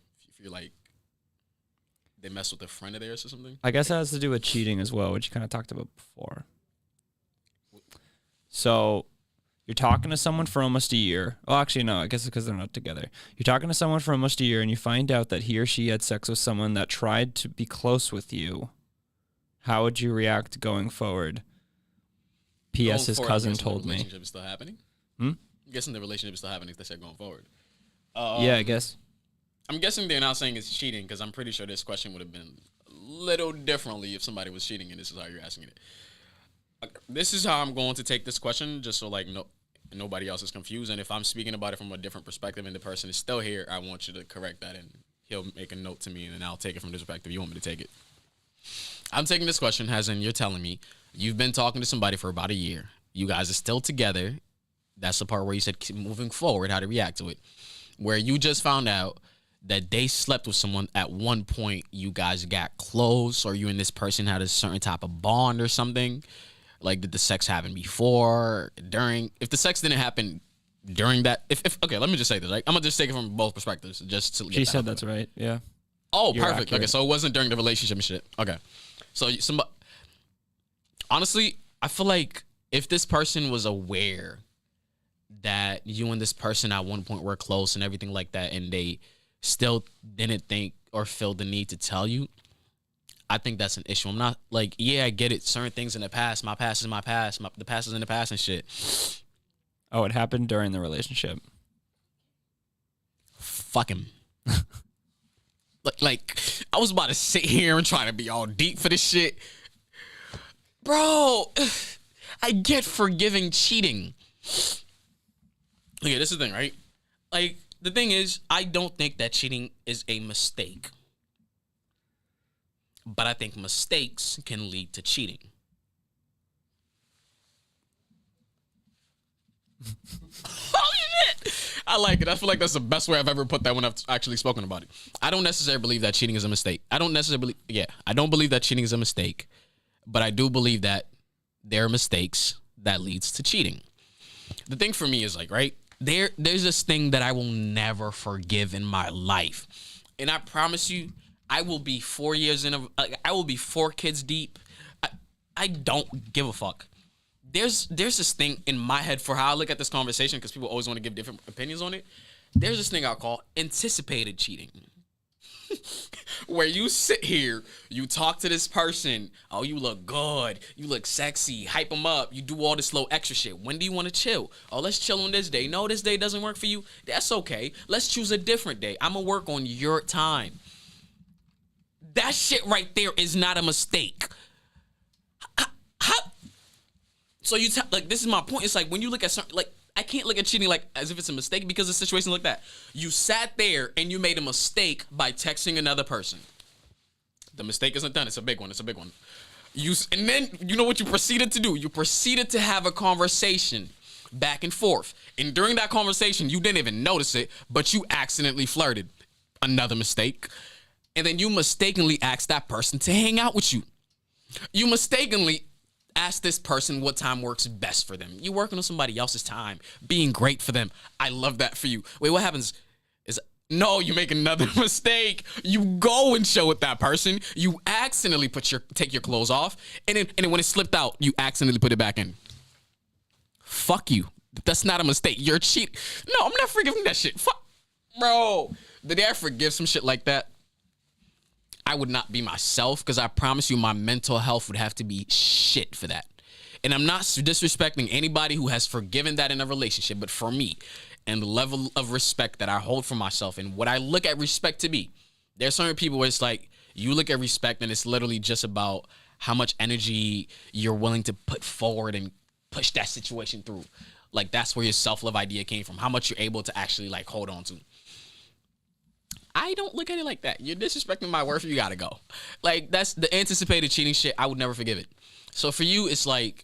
they mess with a friend of theirs or something. I guess it has to do with cheating as well, which you kind of talked about before. So you're talking to someone for almost a year. Oh, actually, no, I guess it's because they're not together. You're talking to someone for almost a year and you find out that he or she had sex with someone that tried to be close with you. How would you react going forward? P.S. His cousin told me. The relationship is still happening? I'm guessing the relationship is still happening if they said going forward. Yeah, I guess. I'm guessing they're not saying it's cheating because I'm pretty sure this question would have been a little differently if somebody was cheating and this is how you're asking it. This is how I'm going to take this question just so nobody else is confused. And if I'm speaking about it from a different perspective and the person is still here, I want you to correct that and he'll make a note to me and then I'll take it from this perspective you want me to take it. I'm taking this question as in you're telling me you've been talking to somebody for about a year. You guys are still together. That's the part where you said moving forward, how to react to it. Where you just found out that they slept with someone at one point, you guys got close, or you and this person had a certain type of bond or something. Did the sex happen before, during? If the sex didn't happen during that, okay, let me just say this. I'm gonna just take it from both perspectives, just to. She said that's right. Yeah. Oh, you're perfect. Accurate. Okay, so it wasn't during the relationship and shit. Okay, so honestly, I feel like if this person was aware that you and this person at one point were close and everything like that, and they still didn't think or feel the need to tell you, I think that's an issue. I'm not yeah, I get it. Certain things in the past, my past is my past. The past is in the past and shit. Oh, it happened during the relationship. Fuck him. I was about to sit here and try to be all deep for this shit. Bro, I get forgiving cheating. Okay, this is the thing, right? The thing is, I don't think that cheating is a mistake. but I think mistakes can lead to cheating. Oh shit! I like it. I feel like that's the best way I've ever put that when I've actually spoken about it. I don't necessarily believe that cheating is a mistake. I don't necessarily I don't believe that cheating is a mistake, but I do believe that there are mistakes that leads to cheating. The thing for me is like, right? There's this thing that I will never forgive in my life. And I promise you, I will be 4 years in I will be 4 kids deep. I don't give a fuck. There's this thing in my head for how I look at this conversation, because people always want to give different opinions on it. There's this thing I call anticipated cheating. Where you sit here, you talk to this person, oh, you look good, you look sexy, hype them up, you do all this little extra shit. When do you want to chill? Oh, let's chill on this day. No, this day doesn't work for you. That's okay. Let's choose a different day. I'm going to work on your time. That shit right there is not a mistake. So like, this is my point. It's like when you look at something, like, I can't look at cheating like as if it's a mistake, because of situations like that. You sat there and you made a mistake by texting another person. The mistake isn't done. It's a big one. It's a big one. And then you know what you proceeded to do? You proceeded to have a conversation back and forth. And during that conversation, you didn't even notice it, but you accidentally flirted. Another mistake. And then you mistakenly asked that person to hang out with you. You mistakenly ask this person what time works best for them. You're working on somebody else's time, being great for them. I love that for you. Wait, what happens is, no, you make another mistake. You go and chill with that person. You accidentally take your clothes off, and then when it slipped out, you accidentally put it back in. Fuck you. That's not a mistake. You're cheating. No, I'm not forgiving that shit. Fuck, bro. The day I forgive some shit like that, I would not be myself, because I promise you my mental health would have to be shit for that. And I'm not disrespecting anybody who has forgiven that in a relationship, but for me and the level of respect that I hold for myself and what I look at respect to be, there's certain people where it's like you look at respect and it's literally just about how much energy you're willing to put forward and push that situation through. Like, that's where your self-love idea came from, how much you're able to actually like hold on to. I don't look at it like that. You're disrespecting my worth, you gotta go. Like, that's the anticipated cheating shit. I would never forgive it. So for you, it's like,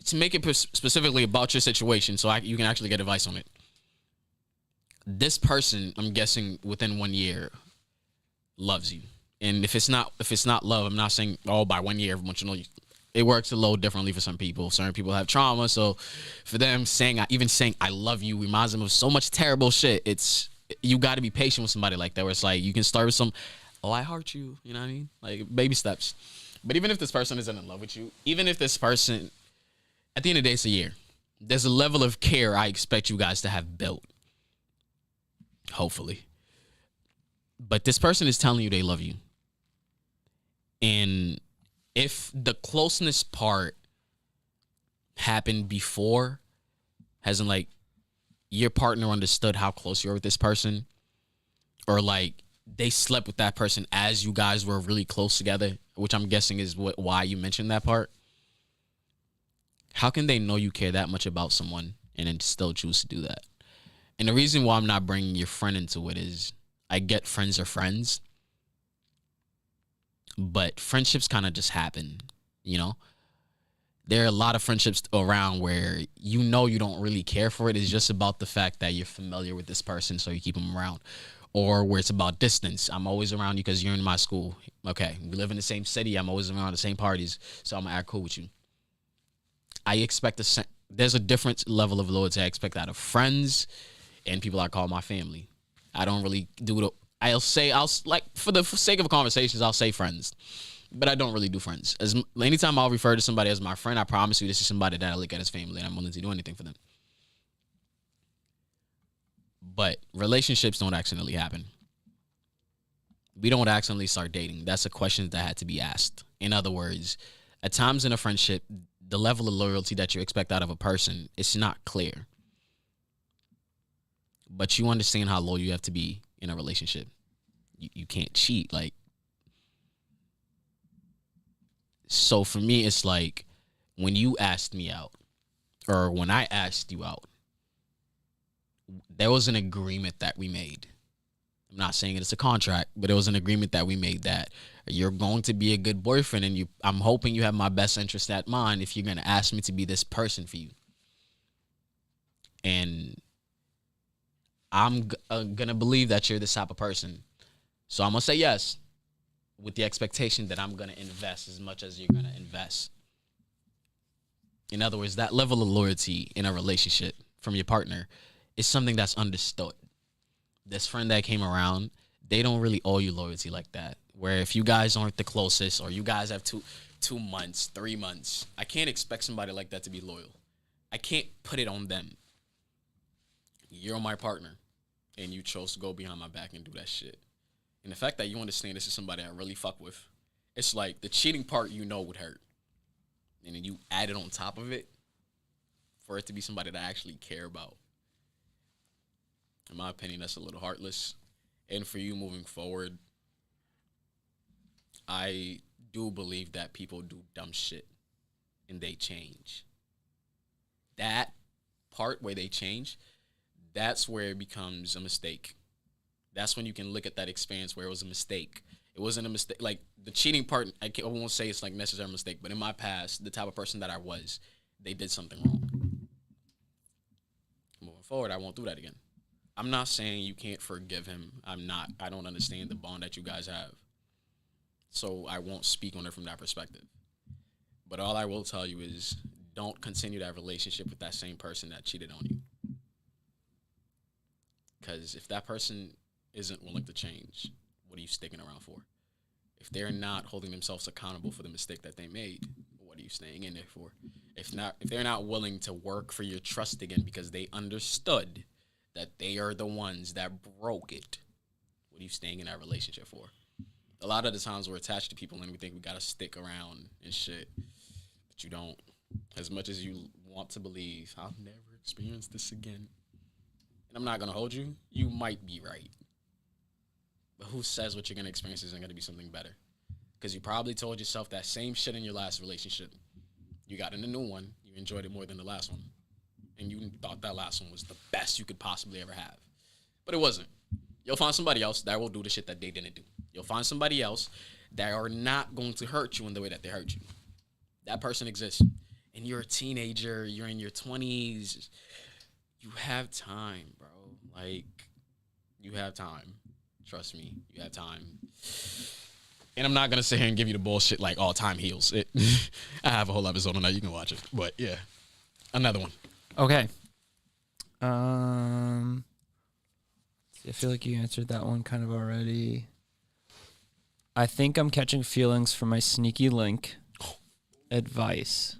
to make it specifically about your situation, so you can actually get advice on it. This person, I'm guessing within 1 year, loves you. And if it's not love, I'm not saying, oh, by 1 year, everyone should know you. It works a little differently for some people. Certain people have trauma, so for them, even saying I love you reminds them of so much terrible shit. You got to be patient with somebody like that, where it's like you can start with some, oh, I heart you, you know what I mean? Like, baby steps. But even if this person isn't in love with you, even if this person, at the end of the day, it's a year, there's a level of care I expect you guys to have built. Hopefully. But this person is telling you they love you. And if the closeness part happened before, hasn't like, your partner understood how close you are with this person, or like they slept with that person as you guys were really close together, which I'm guessing is why you mentioned that part. How can they know you care that much about someone and then still choose to do that? And the reason why I'm not bringing your friend into it is, I get friends are friends, but friendships kind of just happen, you know? There are a lot of friendships around where you don't really care for it. It's just about the fact that you're familiar with this person, so you keep them around. Or where it's about distance. I'm always around you because you're in my school. Okay, we live in the same city. I'm always around the same parties, so I'm going to act cool with you. I expect there's a different level of loyalty I expect out of friends and people I call my family. I don't really do it. For the sake of conversations, I'll say friends. But I don't really do friends. Anytime I'll refer to somebody as my friend, I promise you this is somebody that I look at as family and I'm willing to do anything for them. But relationships don't accidentally happen. We don't accidentally start dating. That's a question that had to be asked. In other words, at times in a friendship, the level of loyalty that you expect out of a person, it's not clear. But you understand how loyal you have to be in a relationship. You can't cheat. Like, so for me, it's like when you asked me out, or when I asked you out, there was an agreement that we made. I'm not saying it's a contract, but it was an agreement that we made that you're going to be a good boyfriend, and I'm hoping you have my best interest at mind if you're going to ask me to be this person for you. And I'm going to believe that you're this type of person. So I'm going to say yes with the expectation that I'm going to invest as much as you're going to invest. In other words, that level of loyalty in a relationship from your partner is something that's understood. This friend that came around, they don't really owe you loyalty like that. Where if you guys aren't the closest, or you guys have 2 months, 3 months, I can't expect somebody like that to be loyal. I can't put it on them. You're my partner, and you chose to go behind my back and do that shit. And the fact that you understand this is somebody I really fuck with, it's like the cheating part would hurt. And then you add it on top of it for it to be somebody that I actually care about. In my opinion, that's a little heartless. And for you moving forward, I do believe that people do dumb shit and they change. That part where they change, that's where it becomes a mistake. That's when you can look at that experience where it was a mistake. It wasn't a mistake. Like the cheating part, I won't say it's like necessarily a mistake, but in my past, the type of person that I was, they did something wrong. Moving forward, I won't do that again. I'm not saying you can't forgive him. I don't understand the bond that you guys have. So I won't speak on it from that perspective. But all I will tell you is don't continue that relationship with that same person that cheated on you. Because if that person isn't willing to change, what are you sticking around for? If they're not holding themselves accountable for the mistake that they made, what are you staying in there for? If they're not willing to work for your trust again because they understood that they are the ones that broke it, what are you staying in that relationship for? A lot of the times we're attached to people and we think we gotta stick around and shit, but you don't. As much as you want to believe, I'll never experience this again, and I'm not gonna hold you, you might be right. But who says what you're gonna experience isn't gonna be something better? Because you probably told yourself that same shit in your last relationship. You got in a new one, you enjoyed it more than the last one, and you thought that last one was the best you could possibly ever have. But it wasn't. You'll find somebody else that will do the shit that they didn't do. You'll find somebody else that are not going to hurt you in the way that they hurt you. That person exists. And you're a teenager, you're in your 20s. You have time, bro. Like, you have time. Trust me, you have time. And I'm not going to sit here and give you the bullshit like, oh, time heals. I have a whole episode on that. You can watch it. But, yeah. Another one. Okay. I feel like you answered that one kind of already. I think I'm catching feelings for my sneaky link. Advice.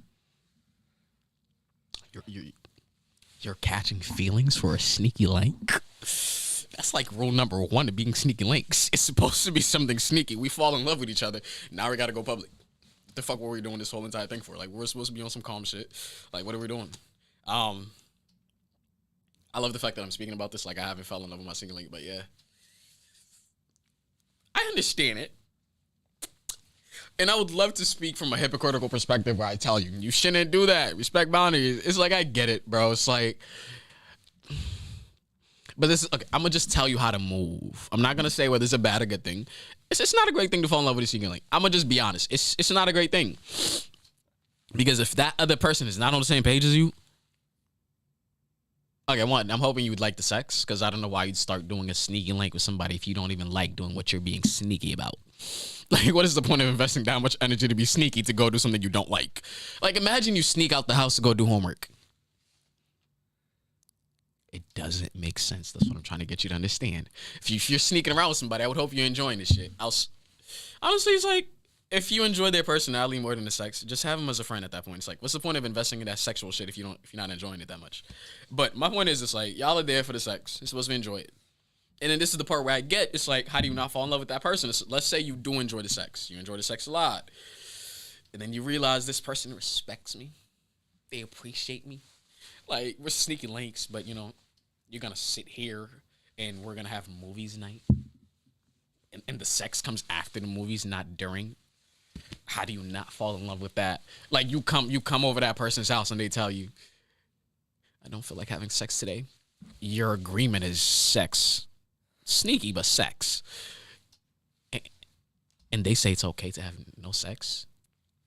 You're catching feelings for a sneaky link? That's like rule number 1 of being sneaky links. It's supposed to be something sneaky. We fall in love with each other. Now we got to go public. What the fuck were we doing this whole entire thing for? Like, we're supposed to be on some calm shit. Like, what are we doing? I love the fact that I'm speaking about this like I haven't fallen in love with my sneaky link, but yeah. I understand it. And I would love to speak from a hypocritical perspective where I tell you, you shouldn't do that. Respect boundaries. It's like, I get it, bro. It's like, but this is, okay, I'm going to just tell you how to move. I'm not going to say whether it's a bad or good thing. It's not a great thing to fall in love with a sneaky link. I'm going to just be honest. It's not a great thing. Because if that other person is not on the same page as you, okay, one, I'm hoping you would like the sex, because I don't know why you'd start doing a sneaky link with somebody if you don't even like doing what you're being sneaky about. Like, what is the point of investing that much energy to be sneaky to go do something you don't like? Like, imagine you sneak out the house to go do homework. It doesn't make sense. That's what I'm trying to get you to understand. If you're sneaking around with somebody, I would hope you're enjoying this shit. Honestly, it's like, if you enjoy their personality more than the sex, just have them as a friend at that point. It's like, what's the point of investing in that sexual shit if you're not enjoying it that much? But my point is, it's like, y'all are there for the sex. You're supposed to enjoy it. And then this is the part where I get, it's like, how do you not fall in love with that person? Let's say you do enjoy the sex. You enjoy the sex a lot. And then you realize this person respects me. They appreciate me. Like, we're sneaky links, but, you're going to sit here and we're going to have movies night. And the sex comes after the movies, not during. How do you not fall in love with that? Like, you come over that person's house and they tell you, I don't feel like having sex today. Your agreement is sex. sneaky, but sex. And they say it's okay to have no sex.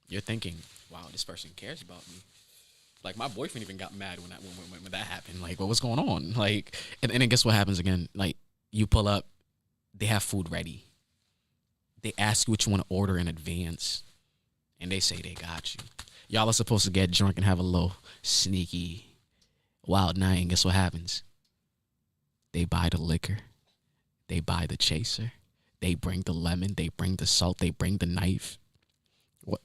You're thinking, wow, this person cares about me. Like, my boyfriend even got mad when that happened. Like, what's going on? Like, and then guess what happens again? Like, you pull up, they have food ready. They ask you what you want to order in advance. And they say they got you. Y'all are supposed to get drunk and have a little sneaky, wild night. And guess what happens? They buy the liquor. They buy the chaser. They bring the lemon. They bring the salt. They bring the knife. What?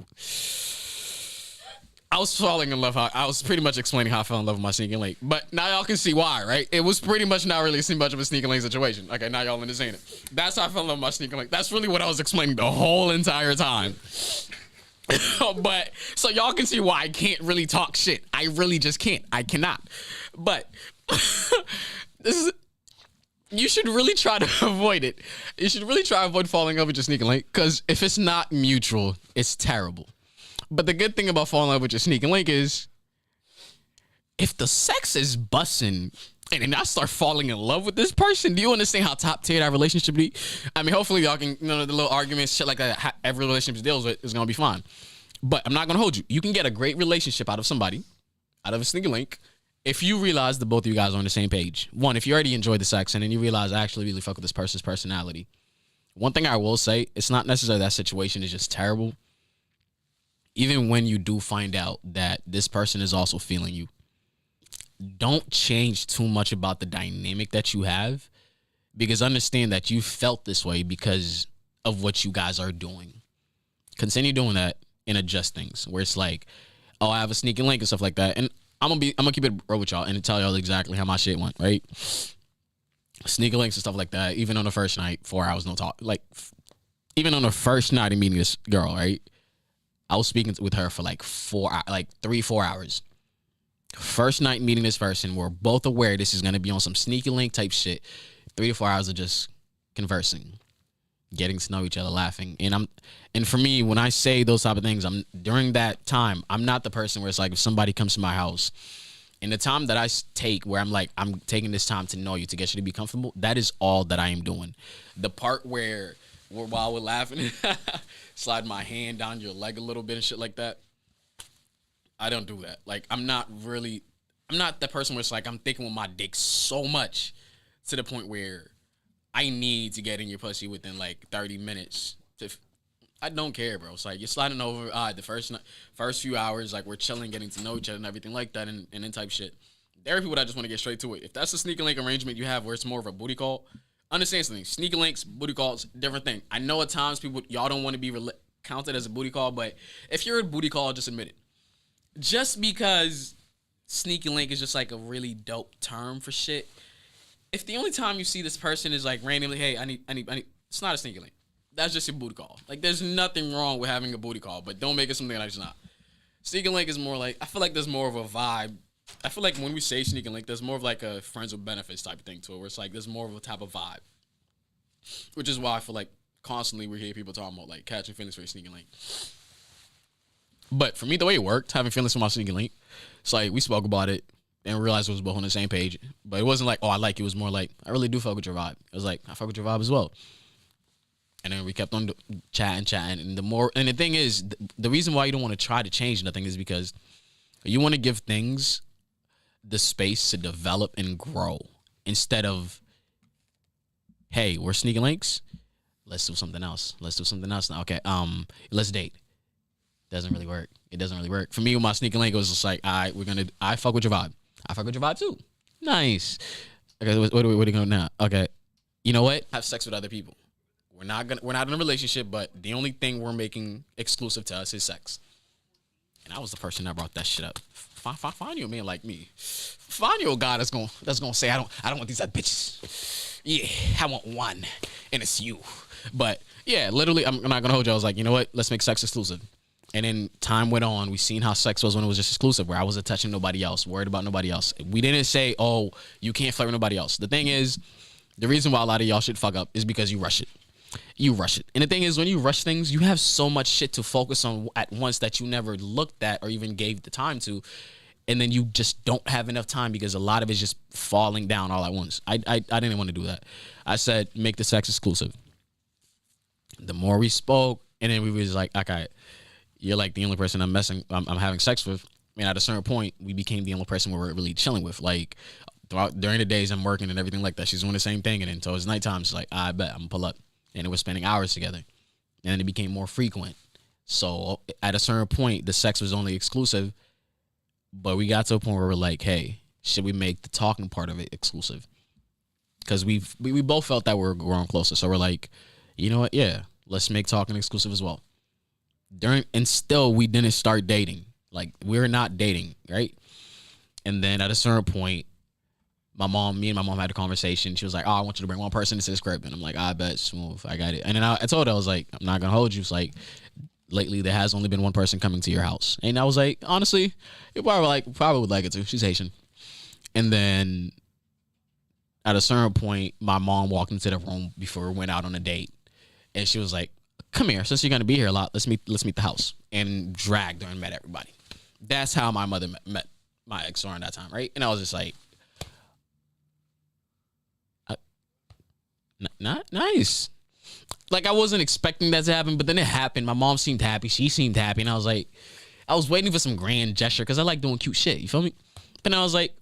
I was falling in love. I was pretty much explaining how I fell in love with my sneaking link. But now y'all can see why, right? It was pretty much not really much of a sneaking link situation. Okay, now y'all understand it. That's how I fell in love with my sneaking link. That's really what I was explaining the whole entire time. But so y'all can see why I can't really talk shit. I really just can't. I cannot. But you should really try to avoid it. You should really try to avoid falling in love with your sneaking link, because if it's not mutual, it's terrible. But the good thing about falling in love with your sneaking link is, if the sex is bussin' and then I start falling in love with this person, do you understand how top tier that relationship be? I mean, hopefully y'all can, the little arguments, shit like that, every relationship deals with is gonna be fine. But I'm not gonna hold you. You can get a great relationship out of somebody, out of a sneaking link, if you realize that both of you guys are on the same page. One, if you already enjoyed the sex and then you realize I actually really fuck with this person's personality. One thing I will say, it's not necessarily that situation is just terrible. Even when you do find out that this person is also feeling you, don't change too much about the dynamic that you have, because understand that you felt this way because of what you guys are doing. Continue doing that and adjust things where it's like, oh, I have a sneaking link and stuff like that. And I'm gonna keep it real with y'all and tell y'all exactly how my shit went, right? Sneaking links and stuff like that. Even on the first night, 4 hours no talk. Like, even on the first night of meeting this girl, right? I was speaking with her for like 3-4 hours. First night meeting this person, we're both aware this is gonna be on some sneaky link type shit. 3 to 4 hours of just conversing, getting to know each other, laughing. And for me, when I say those type of things, during that time, I'm not the person where it's like, if somebody comes to my house, and the time that I take where I'm like, I'm taking this time to know you, to get you to be comfortable, that is all that I am doing. The part where while we're laughing, slide my hand down your leg a little bit and shit like that, I don't do that. Like, I'm not the person where it's like, I'm thinking with my dick so much to the point where I need to get in your pussy within like 30 minutes. I don't care, bro. It's like, you're sliding over the first few hours, like, we're chilling, getting to know each other and everything like that, and then type shit. There are people that just want to get straight to it. If that's a sneaking link arrangement you have where it's more of a booty call, understand something. Sneaking links, booty calls, different thing. I know at times y'all don't want to be counted as a booty call, but if you're a booty call, just admit it. Just because sneaky link is just like a really dope term for shit, if the only time you see this person is like randomly, hey, I need, it's not a sneaky link. That's just your booty call. Like, there's nothing wrong with having a booty call, but don't make it something that it's not. Sneaky link is more like, I feel like there's more of a vibe. I feel like when we say sneaky link, there's more of like a friends with benefits type of thing to it, where it's like, there's more of a type of vibe. Which is why I feel like constantly we hear people talking about like catching feelings for a sneaky link. But for me, the way it worked, having feelings for my sneaky link, it's like, we spoke about it and realized we was both on the same page. But it wasn't like, oh, I like you. It was more like, I really do fuck with your vibe. It was like, I fuck with your vibe as well. And then we kept on chatting. And the thing is, the reason why you don't want to try to change nothing is because you want to give things the space to develop and grow, instead of, hey, we're sneaking links, let's do something else. Now. Okay, let's date. Doesn't really work. It doesn't really work. For me, with my sneaking link, it was just like, all right, I fuck with your vibe. I fuck with your vibe too. Nice. Okay, what are we going now? Okay, you know what? Have sex with other people. We're not in a relationship, but the only thing we're making exclusive to us is sex. And I was the person that brought that shit up. Find you a man like me. Find you a guy that's gonna say, I don't want these other bitches. Yeah, I want one, and it's you. But yeah, literally, I'm not gonna hold you. I was like, you know what? Let's make sex exclusive. And then time went on. We seen how sex was when it was just exclusive, where I wasn't touching nobody else, worried about nobody else. We didn't say, oh, you can't flirt with nobody else. The thing is, the reason why a lot of y'all should fuck up is because you rush it. And the thing is, when you rush things, you have so much shit to focus on at once that you never looked at or even gave the time to. and then you just don't have enough time because a lot of it's just falling down all at once. I didn't want to do that. I said make the sex exclusive. The more we spoke, and then we was like, okay, you're like the only person I'm having sex with. And at a certain point, we became the only person we were really chilling with. Like during the days I'm working and everything like that, she's doing the same thing. And then so it's nighttime. It's like, I bet I'm gonna pull up, and we're spending hours together, and then it became more frequent. So at a certain point, the sex was only exclusive, but we got to a point where we're like, hey, should we make the talking part of it exclusive? Because we both felt that we were growing closer. So we're like, you know what? Yeah, let's make talking exclusive as well. And still we didn't start dating. Like we're not dating, right? And then at a certain point, me and my mom had a conversation. She was like, oh, I want you to bring one person to this crib. And I'm like, I bet, smooth, I got it. And then I told her, I was like, I'm not gonna hold you. It's like, lately there has only been one person coming to your house. And I was like, honestly, you probably would like it too. She's Haitian. And then at a certain point, my mom walked into the room before we went out on a date. And she was like, come here, since you're gonna be here a lot, let's meet the house. And dragged her and met everybody. That's how my mother met my ex around that time, right? And I was just like, not nice. Like I wasn't expecting that to happen, but then it happened. My mom seemed happy. She seemed happy. And I was like, I was waiting for some grand gesture because I like doing cute shit. You feel me? And I was like,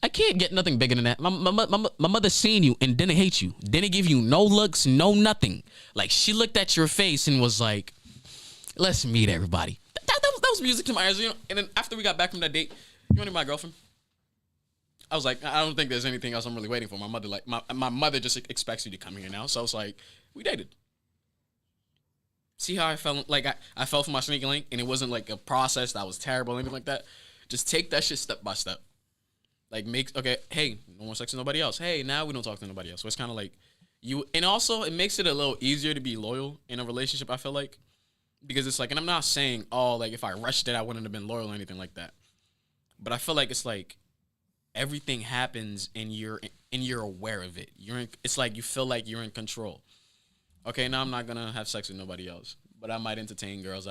I can't get nothing bigger than that. My mother seen you and didn't hate you. Didn't give you no looks, no nothing. Like she looked at your face and was like, let's meet everybody. That was music to my ears. You know? And then after we got back from that date, you want to be my girlfriend? I was like, I don't think there's anything else I'm really waiting for. My mother, my mother just expects you to come here now. So I was like, we dated. See how I felt? Like I fell for my sneaking link, and it wasn't like a process that was terrible or anything like that. Just take that shit step by step. Like hey, no more sex with nobody else. Hey, now we don't talk to nobody else. So it's kind of like and also it makes it a little easier to be loyal in a relationship, I feel like. Because it's like, and I'm not saying, oh, like if I rushed it, I wouldn't have been loyal or anything like that. But I feel like it's like everything happens and you're aware of it. It's like you feel like you're in control. Okay, now I'm not gonna have sex with nobody else, but I might entertain girls,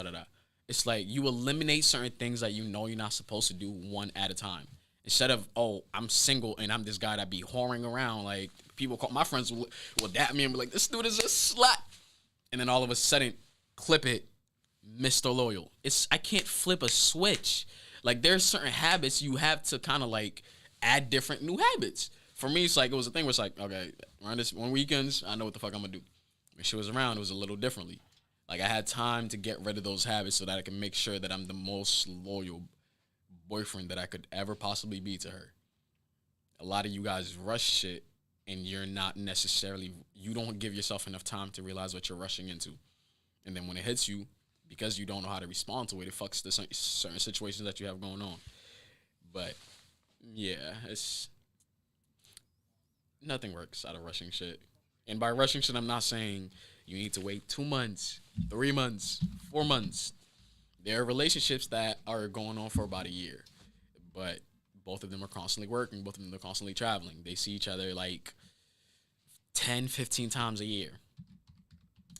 It's like you eliminate certain things that you know you're not supposed to do one at a time. Instead of, oh, I'm single and I'm this guy that be whoring around. Like my friends will dap me and be like, this dude is a slut. And then all of a sudden, clip it, Mr. Loyal. I can't flip a switch. Like there's certain habits you have to kind of like add different new habits. For me, it's like it was a thing where it's like, okay, around this on weekends, I know what the fuck I'm gonna do. When she was around, it was a little differently. Like I had time to get rid of those habits so that I can make sure that I'm the most loyal boyfriend that I could ever possibly be to her. A lot of you guys rush shit and you don't give yourself enough time to realize what you're rushing into. And then when it hits you, because you don't know how to respond to it, it fucks the certain situations that you have going on. But yeah, nothing works out of rushing shit. And by rushing shit, I'm not saying you need to wait 2 months, 3 months, 4 months. There are relationships that are going on for about a year, but both of them are constantly working. Both of them are constantly traveling. They see each other like 10, 15 times a year.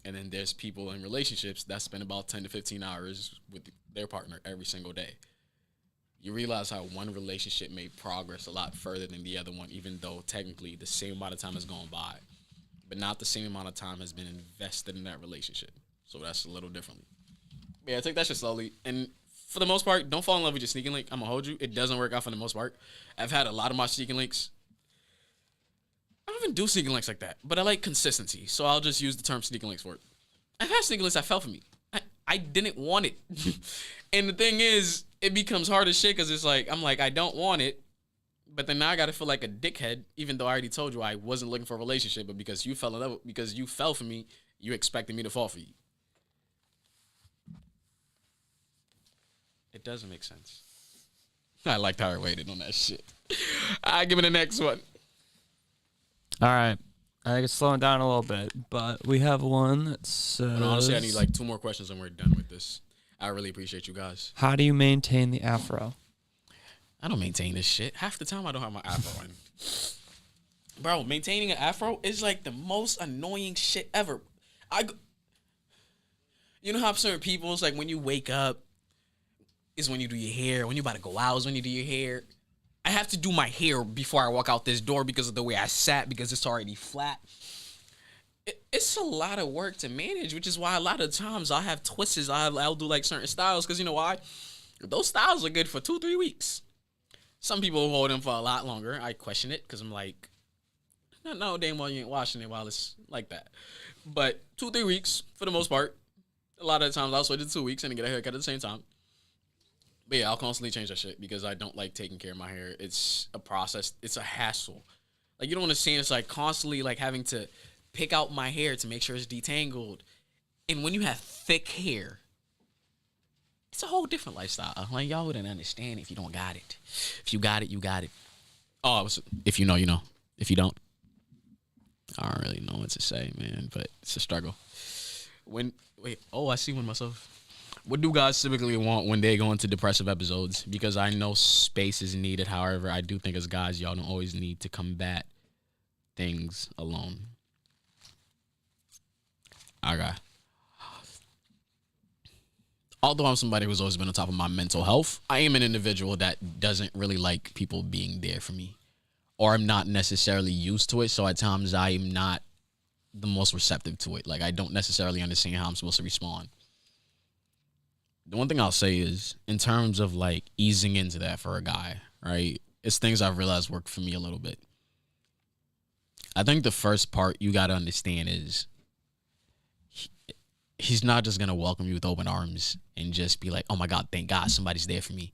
And then there's people in relationships that spend about 10 to 15 hours with their partner every single day. You realize how one relationship may progress a lot further than the other one, even though technically the same amount of time has gone by, but not the same amount of time has been invested in that relationship. So that's a little differently. Yeah, take that shit slowly. And for the most part, don't fall in love with your sneaking link. I'm going to hold you. It doesn't work out for the most part. I've had a lot of my sneaking links. I don't even do sneaking links like that, but I like consistency. So I'll just use the term sneaking links for it. I've had sneaking links that fell for me. I didn't want it. And the thing is, it becomes hard as shit because it's like, I'm like, I don't want it. But then now I got to feel like a dickhead, even though I already told you I wasn't looking for a relationship, but because you fell in love, because you fell for me, you expected me to fall for you. It doesn't make sense. I liked how I waited on that shit. I give me the next one. All right. I think it's slowing down a little bit, but we have one that says... But honestly, I need like 2 more questions and we're done with this. I really appreciate you guys. How do you maintain the afro? I don't maintain this shit. Half the time I don't have my afro in. Bro, maintaining an afro is like the most annoying shit ever. You know how certain people, it's like when you wake up, is when you do your hair. When you about to go out is when you do your hair. I have to do my hair before I walk out this door because of the way I sat, because it's already flat. It's a lot of work to manage, which is why a lot of times I'll have twists. I'll do like certain styles because you know why? Those styles are good for 2-3 weeks. Some people hold them for a lot longer. I question it because I'm like, no, damn well you ain't washing it while it's like that. But 2-3 weeks for the most part. A lot of the times I'll switch to 2 weeks and get a haircut at the same time. But yeah, I'll constantly change that shit because I don't like taking care of my hair. It's a process. It's a hassle. Like, you don't understand. It's like constantly like having to pick out my hair to make sure it's detangled. And when you have thick hair, it's a whole different lifestyle. Like, y'all wouldn't understand if you don't got it. If you got it, you got it. Oh, if you know, you know. If you don't, I don't really know what to say, man. But it's a struggle. I see one myself. What do guys typically want when they go into depressive episodes? Because I know space is needed. However, I do think as guys, y'all don't always need to combat things alone. Okay. Although I'm somebody who's always been on top of my mental health, I am an individual that doesn't really like people being there for me. Or I'm not necessarily used to it. So at times I am not the most receptive to it. Like, I don't necessarily understand how I'm supposed to respond. The one thing I'll say is, in terms of like easing into that for a guy, right? It's things I've realized work for me a little bit. I think the first part you got to understand is he's not just going to welcome you with open arms and just be like, oh my God, thank God somebody's there for me.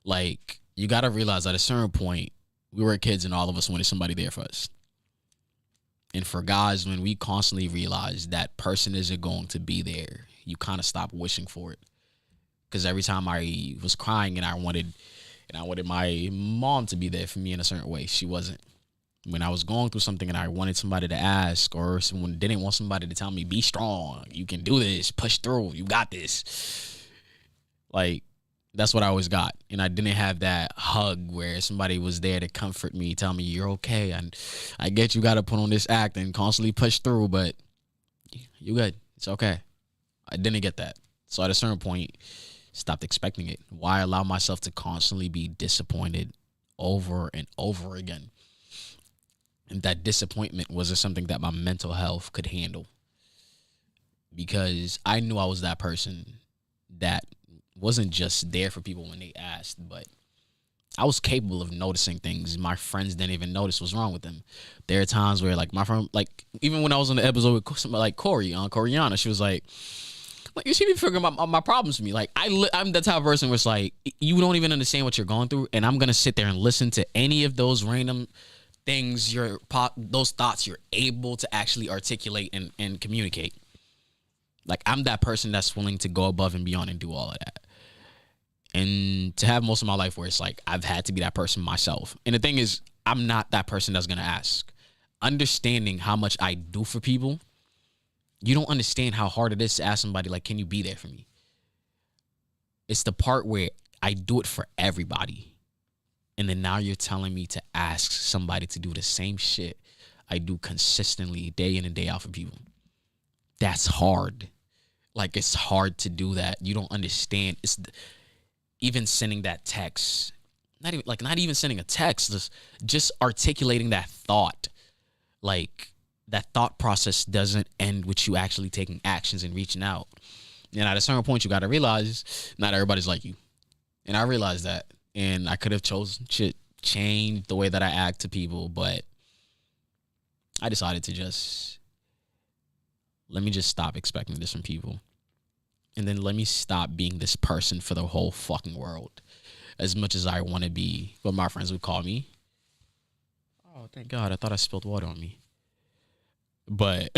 Like, you got to realize at a certain point, we were kids and all of us wanted somebody there for us. And for guys, when we constantly realize that person isn't going to be there, you kind of stop wishing for it. Because every time I was crying and I wanted my mom to be there for me in a certain way, she wasn't. When I was going through something and I wanted somebody to ask, or someone didn't want somebody to tell me, be strong, you can do this, push through, you got this. Like, that's what I always got. And I didn't have that hug where somebody was there to comfort me, tell me you're okay. And I get you got to put on this act and constantly push through, but you good. It's okay. I didn't get that. So at a certain point, stopped expecting it. Why allow myself to constantly be disappointed over and over again? And that disappointment wasn't something that my mental health could handle, because I knew I was that person that wasn't just there for people when they asked, but I was capable of noticing things my friends didn't even notice was wrong with them. There are times where, like, my friend, like, even when I was on the episode with somebody like Coriana, she was like, you should be figuring out my problems for me. Like, I'm the type of person where it's like, you don't even understand what you're going through, and I'm going to sit there and listen to any of those random things, those thoughts you're able to actually articulate and communicate. Like, I'm that person that's willing to go above and beyond and do all of that. And to have most of my life where it's like, I've had to be that person myself. And the thing is, I'm not that person that's going to ask. Understanding how much I do for people, you don't understand how hard it is to ask somebody, like, can you be there for me? It's the part where I do it for everybody. And then now you're telling me to ask somebody to do the same shit I do consistently day in and day out for people. That's hard. Like, it's hard to do that. You don't understand. Even sending that text, not even sending a text, just articulating that thought. Like, that thought process doesn't end with you actually taking actions and reaching out. And at a certain point, you got to realize not everybody's like you. And I realized that. And I could have chosen to change the way that I act to people, but I decided to let me just stop expecting this from people. And then let me stop being this person for the whole fucking world. As much as I want to be what my friends would call me. Oh, thank God. I thought I spilled water on me. But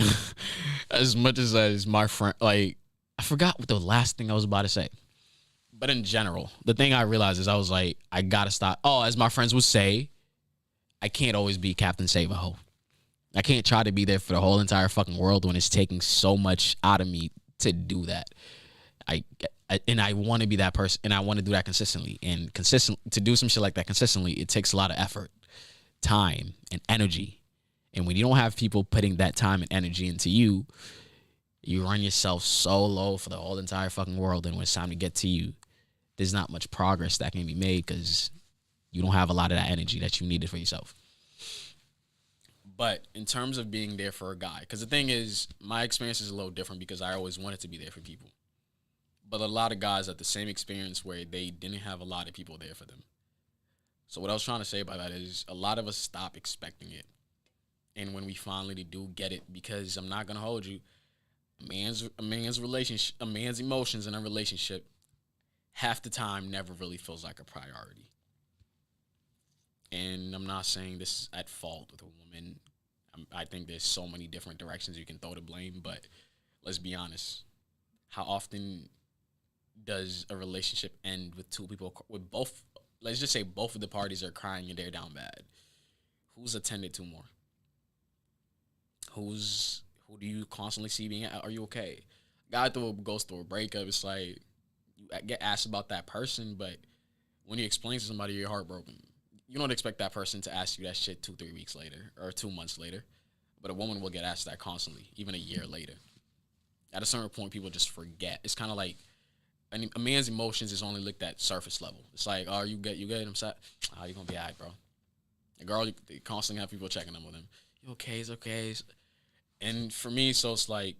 as much as my friend, like, I forgot what the last thing I was about to say. But in general, the thing I realized is I was like, I got to stop. Oh, as my friends would say, I can't always be Captain Save-A-Ho. I can't try to be there for the whole entire fucking world when it's taking so much out of me to do that. I want to be that person, and I want to do that consistently. And to do some shit like that consistently, it takes a lot of effort, time, and energy. And when you don't have people putting that time and energy into you, you run yourself so low for the whole entire fucking world. And when it's time to get to you, there's not much progress that can be made because you don't have a lot of that energy that you needed for yourself. But in terms of being there for a guy, because the thing is, my experience is a little different because I always wanted to be there for people. But a lot of guys had the same experience where they didn't have a lot of people there for them. So what I was trying to say by that is a lot of us stop expecting it. And when we finally do get it, because I'm not gonna hold you, a man's relationship, a man's emotions in a relationship, half the time never really feels like a priority. And I'm not saying this is at fault with a woman. I think there's so many different directions you can throw the blame, but let's be honest. How often does a relationship end with two people, with both, let's just say both of the parties are crying and they're down bad? Who's attended to more? Who do you constantly see being, are you okay? Guy goes through a breakup, it's like, you get asked about that person, but when you explain to somebody you're heartbroken, you don't expect that person to ask you that shit 2-3 weeks later or 2 months later. But a woman will get asked that constantly, even a year later. At a certain point, people just forget. It's kind of like a man's emotions is only looked at surface level. It's like, oh, you good? I'm sad. Oh, you gonna be all right, bro. A girl, you constantly have people checking them with him. You okay? It's okay. And for me, so it's like,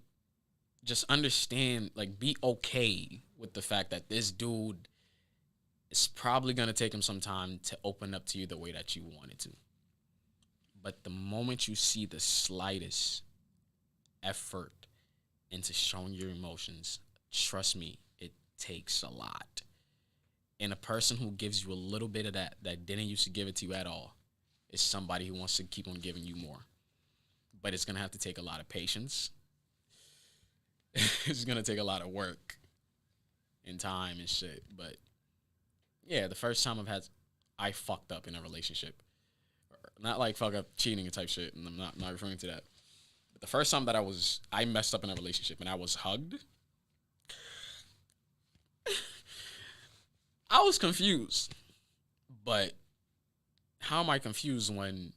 just understand, like, be okay with the fact that this dude, it's probably going to take him some time to open up to you the way that you wanted to. But the moment you see the slightest effort into showing your emotions, trust me, it takes a lot. And a person who gives you a little bit of that didn't used to give it to you at all, is somebody who wants to keep on giving you more. But it's going to have to take a lot of patience. It's going to take a lot of work and time and shit. But yeah, the first time I fucked up in a relationship. Not like fuck up cheating and type shit, and I'm not referring to that. But the first time that I messed up in a relationship and I was hugged, I was confused. But how am I confused when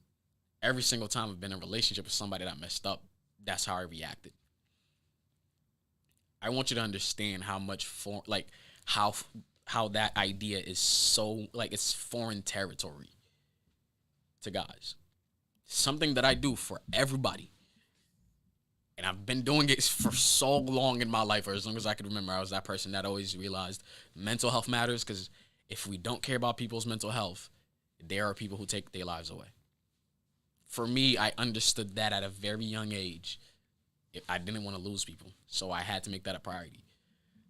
every single time I've been in a relationship with somebody that messed up, that's how I reacted? I want you to understand how much how that idea is so, like, it's foreign territory to guys. Something that I do for everybody. And I've been doing it for so long in my life, or as long as I can remember. I was that person that always realized mental health matters, because if we don't care about people's mental health, there are people who take their lives away. For me, I understood that at a very young age. I didn't want to lose people, so I had to make that a priority.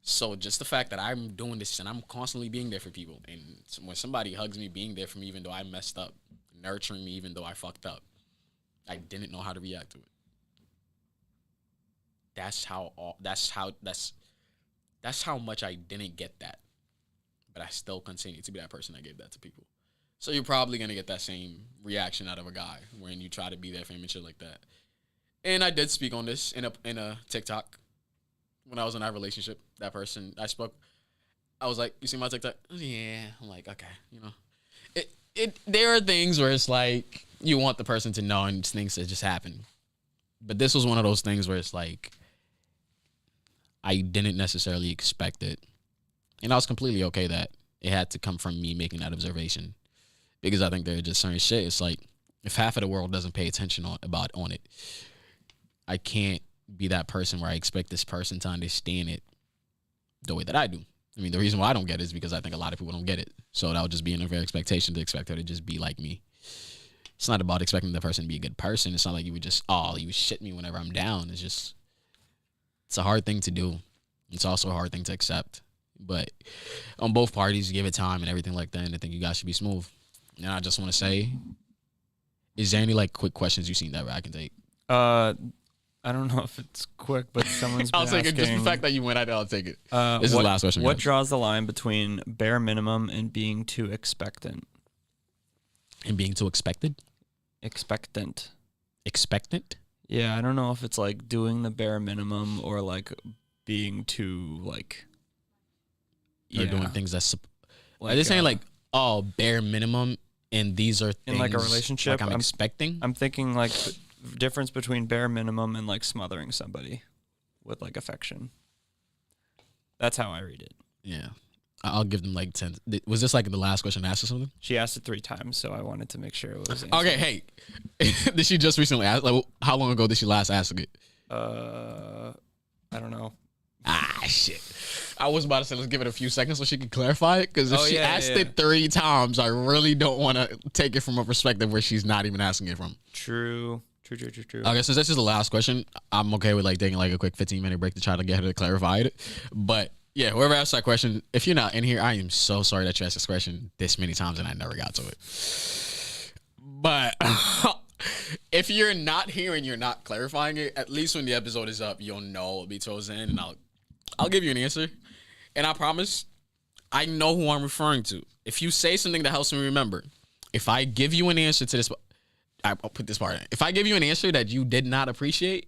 So just the fact that I'm doing this and I'm constantly being there for people, and when somebody hugs me, being there for me even though I messed up, nurturing me even though I fucked up, I didn't know how to react to it. That's how much I didn't get that. But I still continue to be that person that gave that to people. So you're probably going to get that same reaction out of a guy when you try to be there for him and shit like that. And I did speak on this in a TikTok when I was in that relationship. That person, I was like, you see my TikTok? Yeah. I'm like, okay, there are things where it's like you want the person to know and things that just happen. But this was one of those things where it's like I didn't necessarily expect it. And I was completely okay that it had to come from me making that observation. Because I think there are just certain shit. It's like, if half of the world doesn't pay attention on it, I can't be that person where I expect this person to understand it the way that I do. I mean, the reason why I don't get it is because I think a lot of people don't get it. So that would just be an unfair expectation to expect her to just be like me. It's not about expecting the person to be a good person. It's not like you would shit me whenever I'm down. It's a hard thing to do. It's also a hard thing to accept. But on both parties, give it time and everything like that, and I think you guys should be smooth. And I just want to say, is there any like quick questions you've seen that I can take? I don't know if it's quick, but someone's been I'll take asking, it. Just the fact that you went at it, I'll take it. This is the last question. What draws the line between bare minimum and being too expectant? And being too expected? Expectant. Expectant? Yeah, I don't know if it's like doing the bare minimum or like being too like. Or doing things that's. Are they saying like, bare minimum, and these are things in like a relationship? Like I'm expecting. I'm thinking like the difference between bare minimum and like smothering somebody with like affection. That's how I read it. Yeah, I'll give them like 10. Was this like the last question I asked or something? She asked it 3 times, so I wanted to make sure it was answered. Okay, hey, did she just recently ask? Like, how long ago did she last ask it? I don't know. Ah, shit. I was about to say let's give it a few seconds so she can clarify it, because if she asked it 3 times, I really don't want to take it from a perspective where she's not even asking it from. True. Okay, since this is the last question, I'm okay with like taking like a quick 15-minute break to try to get her to clarify it. But yeah, whoever asked that question, if you're not in here, I am so sorry that you asked this question this many times and I never got to it. But if you're not here and you're not clarifying it, at least when the episode is up, you'll know it'll be chosen, and I'll give you an answer. And I promise, I know who I'm referring to. If you say something that helps me remember, if I give you an answer to this, I'll put this part in. If I give you an answer that you did not appreciate,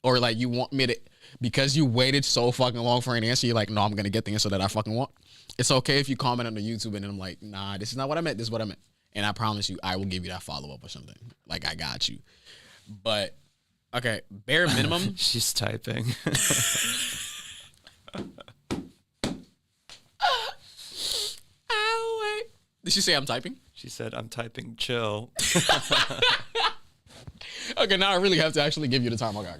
or like you want me to, because you waited so fucking long for an answer, you're like, no, I'm going to get the answer that I fucking want. It's okay if you comment on the YouTube and I'm like, nah, this is not what I meant. This is what I meant. And I promise you, I will give you that follow-up or something. Like, I got you. But, okay, bare minimum. She's typing. Ow, wait. Did she say I'm typing? She said, I'm typing, chill. Okay, now I really have to actually give you the time. Okay.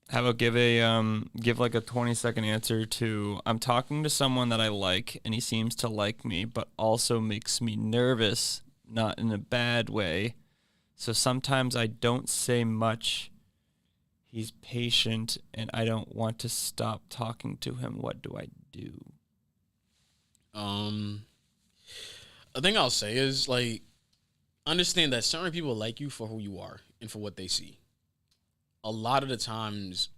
How about give like a 20-second answer to, I'm talking to someone that I like and he seems to like me, but also makes me nervous, not in a bad way. So sometimes I don't say much. He's patient and I don't want to stop talking to him. What do I do? The thing I'll say is, like, understand that certain people like you for who you are and for what they see. A lot of the times,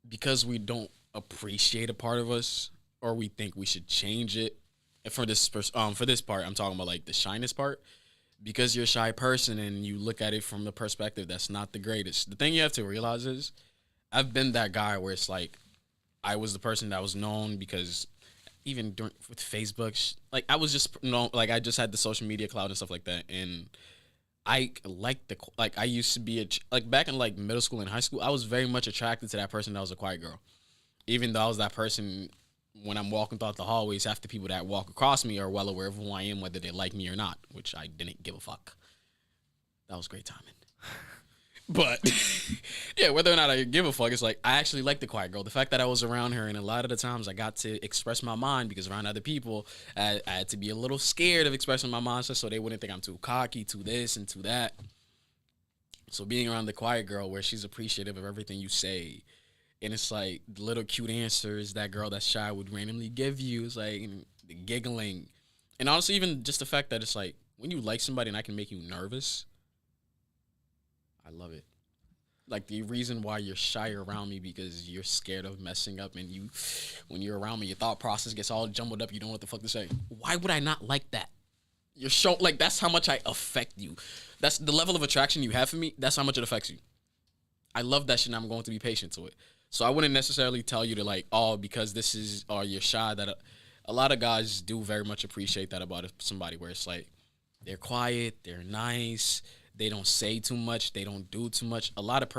because we don't appreciate a part of us, or we think we should change it. And for this part, I'm talking about like the shyness part. Because you're a shy person and you look at it from the perspective that's not the greatest. The thing you have to realize is, I've been that guy where it's like, I was the person that was known because even with Facebook, like I was just known, like I just had the social media cloud and stuff like that, and I I used to be like back in like middle school and high school, I was very much attracted to that person that was a quiet girl, even though I was that person. When I'm walking throughout the hallways, half the people that walk across me are well aware of who I am, whether they like me or not, which I didn't give a fuck. That was great timing. But yeah, whether or not I give a fuck, it's like I actually like the quiet girl. The fact that I was around her, and a lot of the times I got to express my mind, because around other people, I had to be a little scared of expressing my mind, so they wouldn't think I'm too cocky, to this and to that. So being around the quiet girl, where she's appreciative of everything you say, and it's like the little cute answers that girl that's shy would randomly give you. It's like the giggling. And honestly, even just the fact that it's like, when you like somebody and I can make you nervous, I love it. Like the reason why you're shy around me, because you're scared of messing up, and when you're around me, your thought process gets all jumbled up. You don't know what the fuck to say. Why would I not like that? You're like, that's how much I affect you. That's the level of attraction you have for me. That's how much it affects you. I love that shit, and I'm going to be patient to it. So I wouldn't necessarily tell you to like, oh, because this is, or you're shy. That a lot of guys do very much appreciate that about somebody, where it's like they're quiet, they're nice, they don't say too much, they don't do too much. A lot of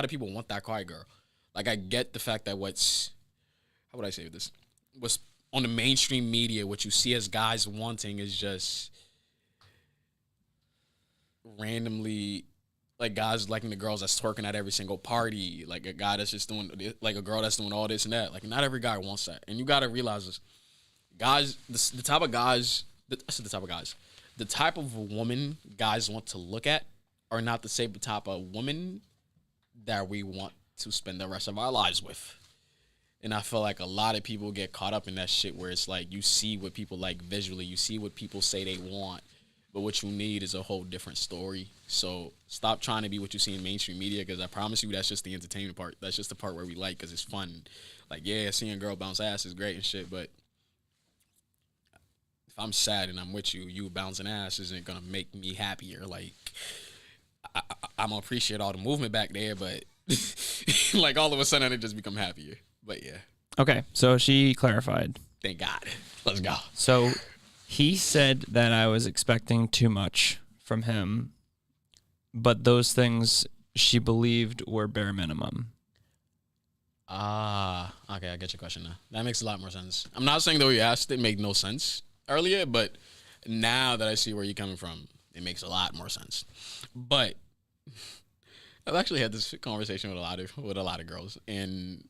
people want that quiet girl. Like, I get the fact that how would I say this? What's on the mainstream media, what you see as guys wanting is just randomly, like, guys liking the girls that's twerking at every single party, like a guy that's just doing, like a girl that's doing all this and that. Like, not every guy wants that. And you got to realize this. Guys, the type of woman guys want to look at are not the same type of woman that we want to spend the rest of our lives with. And I feel like a lot of people get caught up in that shit, where it's like, you see what people like visually, you see what people say they want, but what you need is a whole different story. So stop trying to be what you see in mainstream media, because I promise you that's just the entertainment part. That's just the part where we like, because it's fun. Like, yeah, seeing a girl bounce ass is great and shit, but if I'm sad and I'm with you, you bouncing ass isn't going to make me happier. Like, I'm going to appreciate all the movement back there, but like all of a sudden it just become happier. But yeah. Okay, so she clarified. Thank God. Let's go. So he said that I was expecting too much from him, but those things she believed were bare minimum. Okay, I get your question now. That makes a lot more sense. I'm not saying the way you asked it made no sense earlier, but now that I see where you're coming from, it makes a lot more sense. But I've actually had this conversation with a lot of girls, and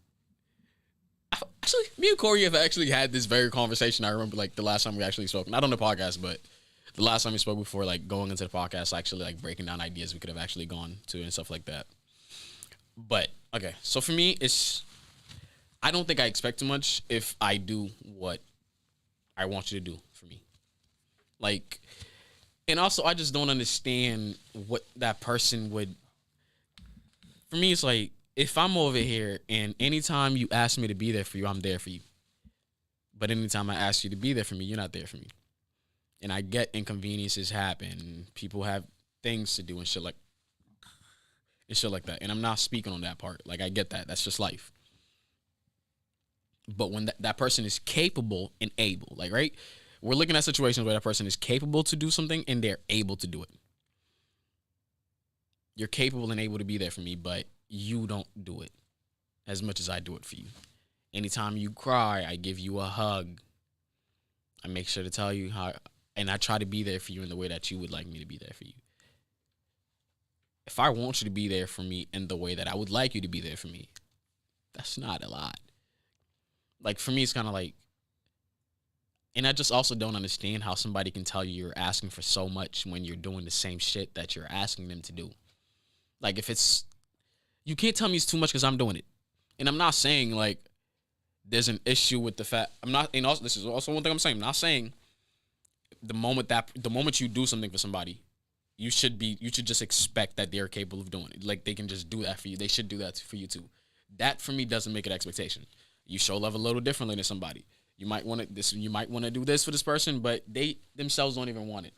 actually, me and Corey have actually had this very conversation. I remember like the last time we actually spoke, not on the podcast, but the last time we spoke before like going into the podcast, actually like breaking down ideas we could have actually gone to and stuff like that. But okay, so for me, I don't think I expect too much if I do what I want you to do for me. Like, and also I just don't understand what that person would. For me, it's like if I'm over here and anytime you ask me to be there for you, I'm there for you. But anytime I ask you to be there for me, you're not there for me. And I get inconveniences happen. People have things to do and shit like that. And I'm not speaking on that part. Like I get that. That's just life. But when that person is capable and able, like right, we're looking at situations where that person is capable to do something and they're able to do it. You're capable and able to be there for me, but you don't do it as much as I do it for you. Anytime you cry, I give you a hug. I make sure to tell you how, and I try to be there for you in the way that you would like me to be there for you. If I want you to be there for me in the way that I would like you to be there for me, that's not a lot. Like for me, it's kind of like, and I just also don't understand how somebody can tell you you're asking for so much when you're doing the same shit that you're asking them to do. Like if it's, you can't tell me it's too much because I'm doing it. And I'm not saying like there's an issue with the fact, I'm not, and also this is also one thing I'm saying. I'm not saying the moment you do something for somebody, you should just expect that they're capable of doing it. Like they can just do that for you. They should do that for you too. That for me doesn't make an expectation. You show love a little differently than somebody. You might want to do this for this person, but they themselves don't even want it.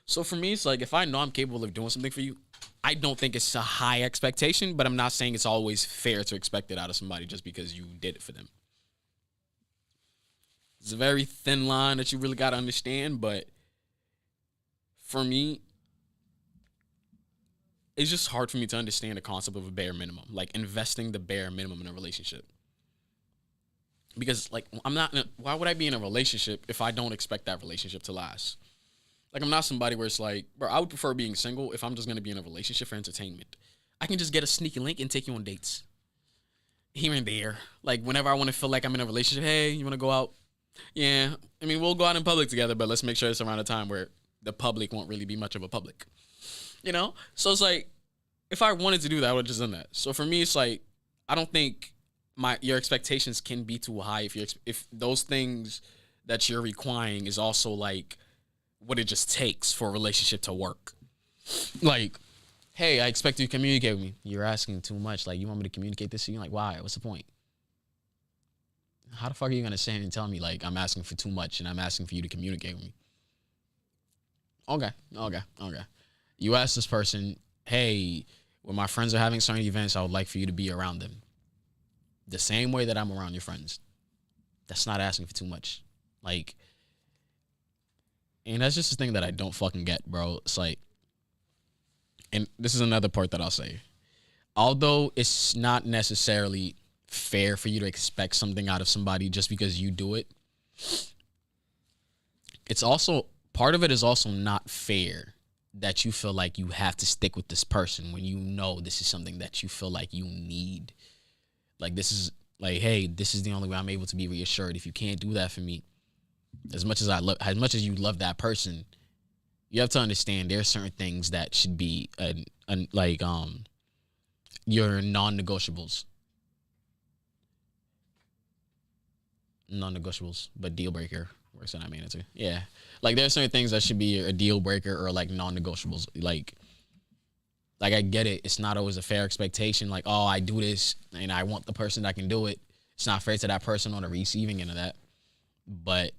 So for me, it's like if I know I'm capable of doing something for you, I don't think it's a high expectation, but I'm not saying it's always fair to expect it out of somebody just because you did it for them. It's a very thin line that you really got to understand, but for me, it's just hard for me to understand the concept of a bare minimum, like investing the bare minimum in a relationship. Because like why would I be in a relationship if I don't expect that relationship to last? Like I'm not somebody where it's like, bro, I would prefer being single if I'm just gonna be in a relationship for entertainment. I can just get a sneaky link and take you on dates. Here and there. Like whenever I want to feel like I'm in a relationship, hey, you wanna go out? Yeah. I mean, we'll go out in public together, but let's make sure it's around a time where the public won't really be much of a public. You know? So it's like, if I wanted to do that, I would have just done that. So for me, it's like, I don't think your expectations can be too high if those things that you're requiring is also like what it just takes for a relationship to work. Like, hey, I expect you to communicate with me. You're asking too much. Like, you want me to communicate this to you? Like, why? What's the point? How the fuck are you gonna sit here and tell me like I'm asking for too much and I'm asking for you to communicate with me? Okay. You ask this person, hey, when my friends are having certain events, I would like for you to be around them. The same way that I'm around your friends. That's not asking for too much. Like, and that's just the thing that I don't fucking get, bro. It's like, and this is another part that I'll say. Although it's not necessarily fair for you to expect something out of somebody just because you do it, it's also, part of it is also not fair that you feel like you have to stick with this person when you know this is something that you feel like you need. Like this is like, hey, this is the only way I'm able to be reassured. If you can't do that for me, as much as you love that person, you have to understand there are certain things that should be your non-negotiables, but deal breaker. Where's that I mean it to? Yeah, like there are certain things that should be a deal breaker or like non-negotiables. Like I get it. It's not always a fair expectation. Like, oh, I do this and I want the person that can do it. It's not fair to that person on the receiving end of that. But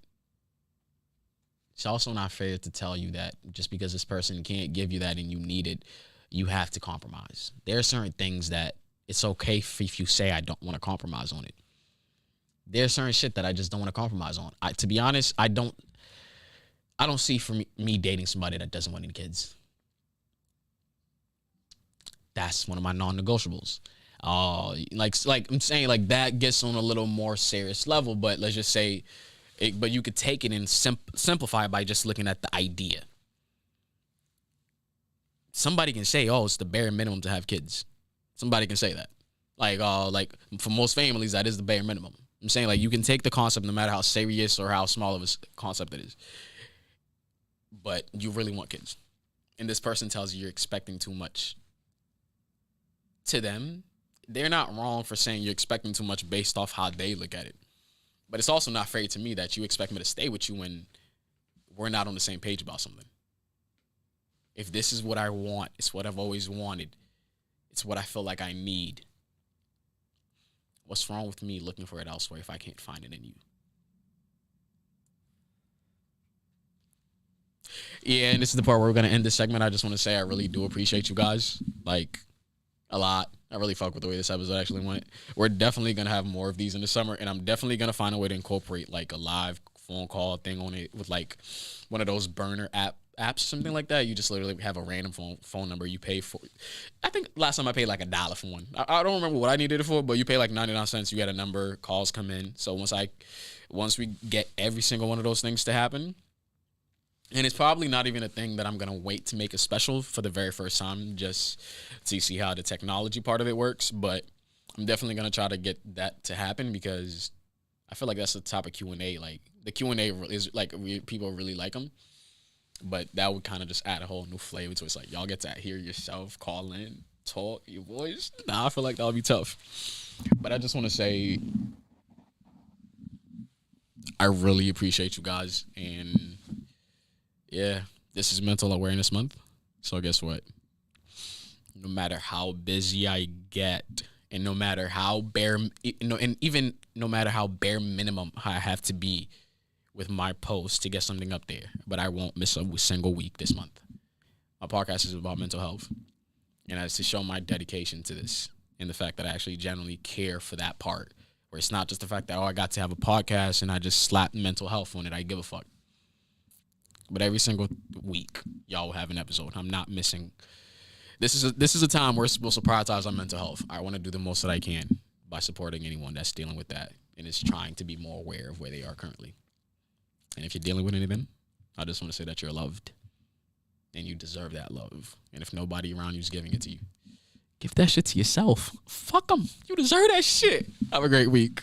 it's also not fair to tell you that just because this person can't give you that and you need it, you have to compromise. There are certain things that it's okay if you say I don't want to compromise on it. There's certain shit that I just don't want to compromise on. To be honest, I don't see for me dating somebody that doesn't want any kids. That's one of my non-negotiables. like I'm saying, like that gets on a little more serious level. But let's just say, but you could take it and simplify it by just looking at the idea. Somebody can say, "Oh, it's the bare minimum to have kids." Somebody can say that. Like for most families, that is the bare minimum. I'm saying, like, you can take the concept no matter how serious or how small of a concept it is, but you really want kids, and this person tells you you're expecting too much. To them, they're not wrong for saying you're expecting too much based off how they look at it. But it's also not fair to me that you expect me to stay with you when we're not on the same page about something. If this is what I want, it's what I've always wanted, it's what I feel like I need, what's wrong with me looking for it elsewhere if I can't find it in you? Yeah, and this is the part where we're going to end this segment. I just want to say I really do appreciate you guys, like, a lot. I really fuck with the way this episode actually went. We're definitely going to have more of these in the summer, and I'm definitely going to find a way to incorporate, like, a live phone call thing on it with, like, one of those burner apps, something like that. You just literally have a random phone number you pay for. I think last time I paid like $1 for one. I don't remember what I needed it for, but you pay like 99 cents. You get a number, calls come in. So once we get every single one of those things to happen, and it's probably not even a thing that I'm going to wait to make a special for the very first time just to see how the technology part of it works. But I'm definitely going to try to get that to happen because I feel like that's the type of Q&A. Like, the Q&A is like, people really like them. But that would kind of just add a whole new flavor to it. It's like, y'all get to hear yourself, call in, talk, your voice. Nah, I feel like that would be tough. But I just want to say, I really appreciate you guys. And yeah, this is Mental Awareness Month. So guess what? No matter how busy I get, and no matter how no matter how bare minimum I have to be with my post to get something up there, but I won't miss a single week this month. My podcast is about mental health, and it's to show my dedication to this and the fact that I actually genuinely care for that part, where it's not just the fact that, I got to have a podcast and I just slap mental health on it. I give a fuck. But every single week, y'all will have an episode. I'm not missing. This is a time where we'll prioritize on mental health. I want to do the most that I can by supporting anyone that's dealing with that and is trying to be more aware of where they are currently. And if you're dealing with anything, I just want to say that you're loved and you deserve that love. And if nobody around you is giving it to you, give that shit to yourself. Fuck them. You deserve that shit. Have a great week.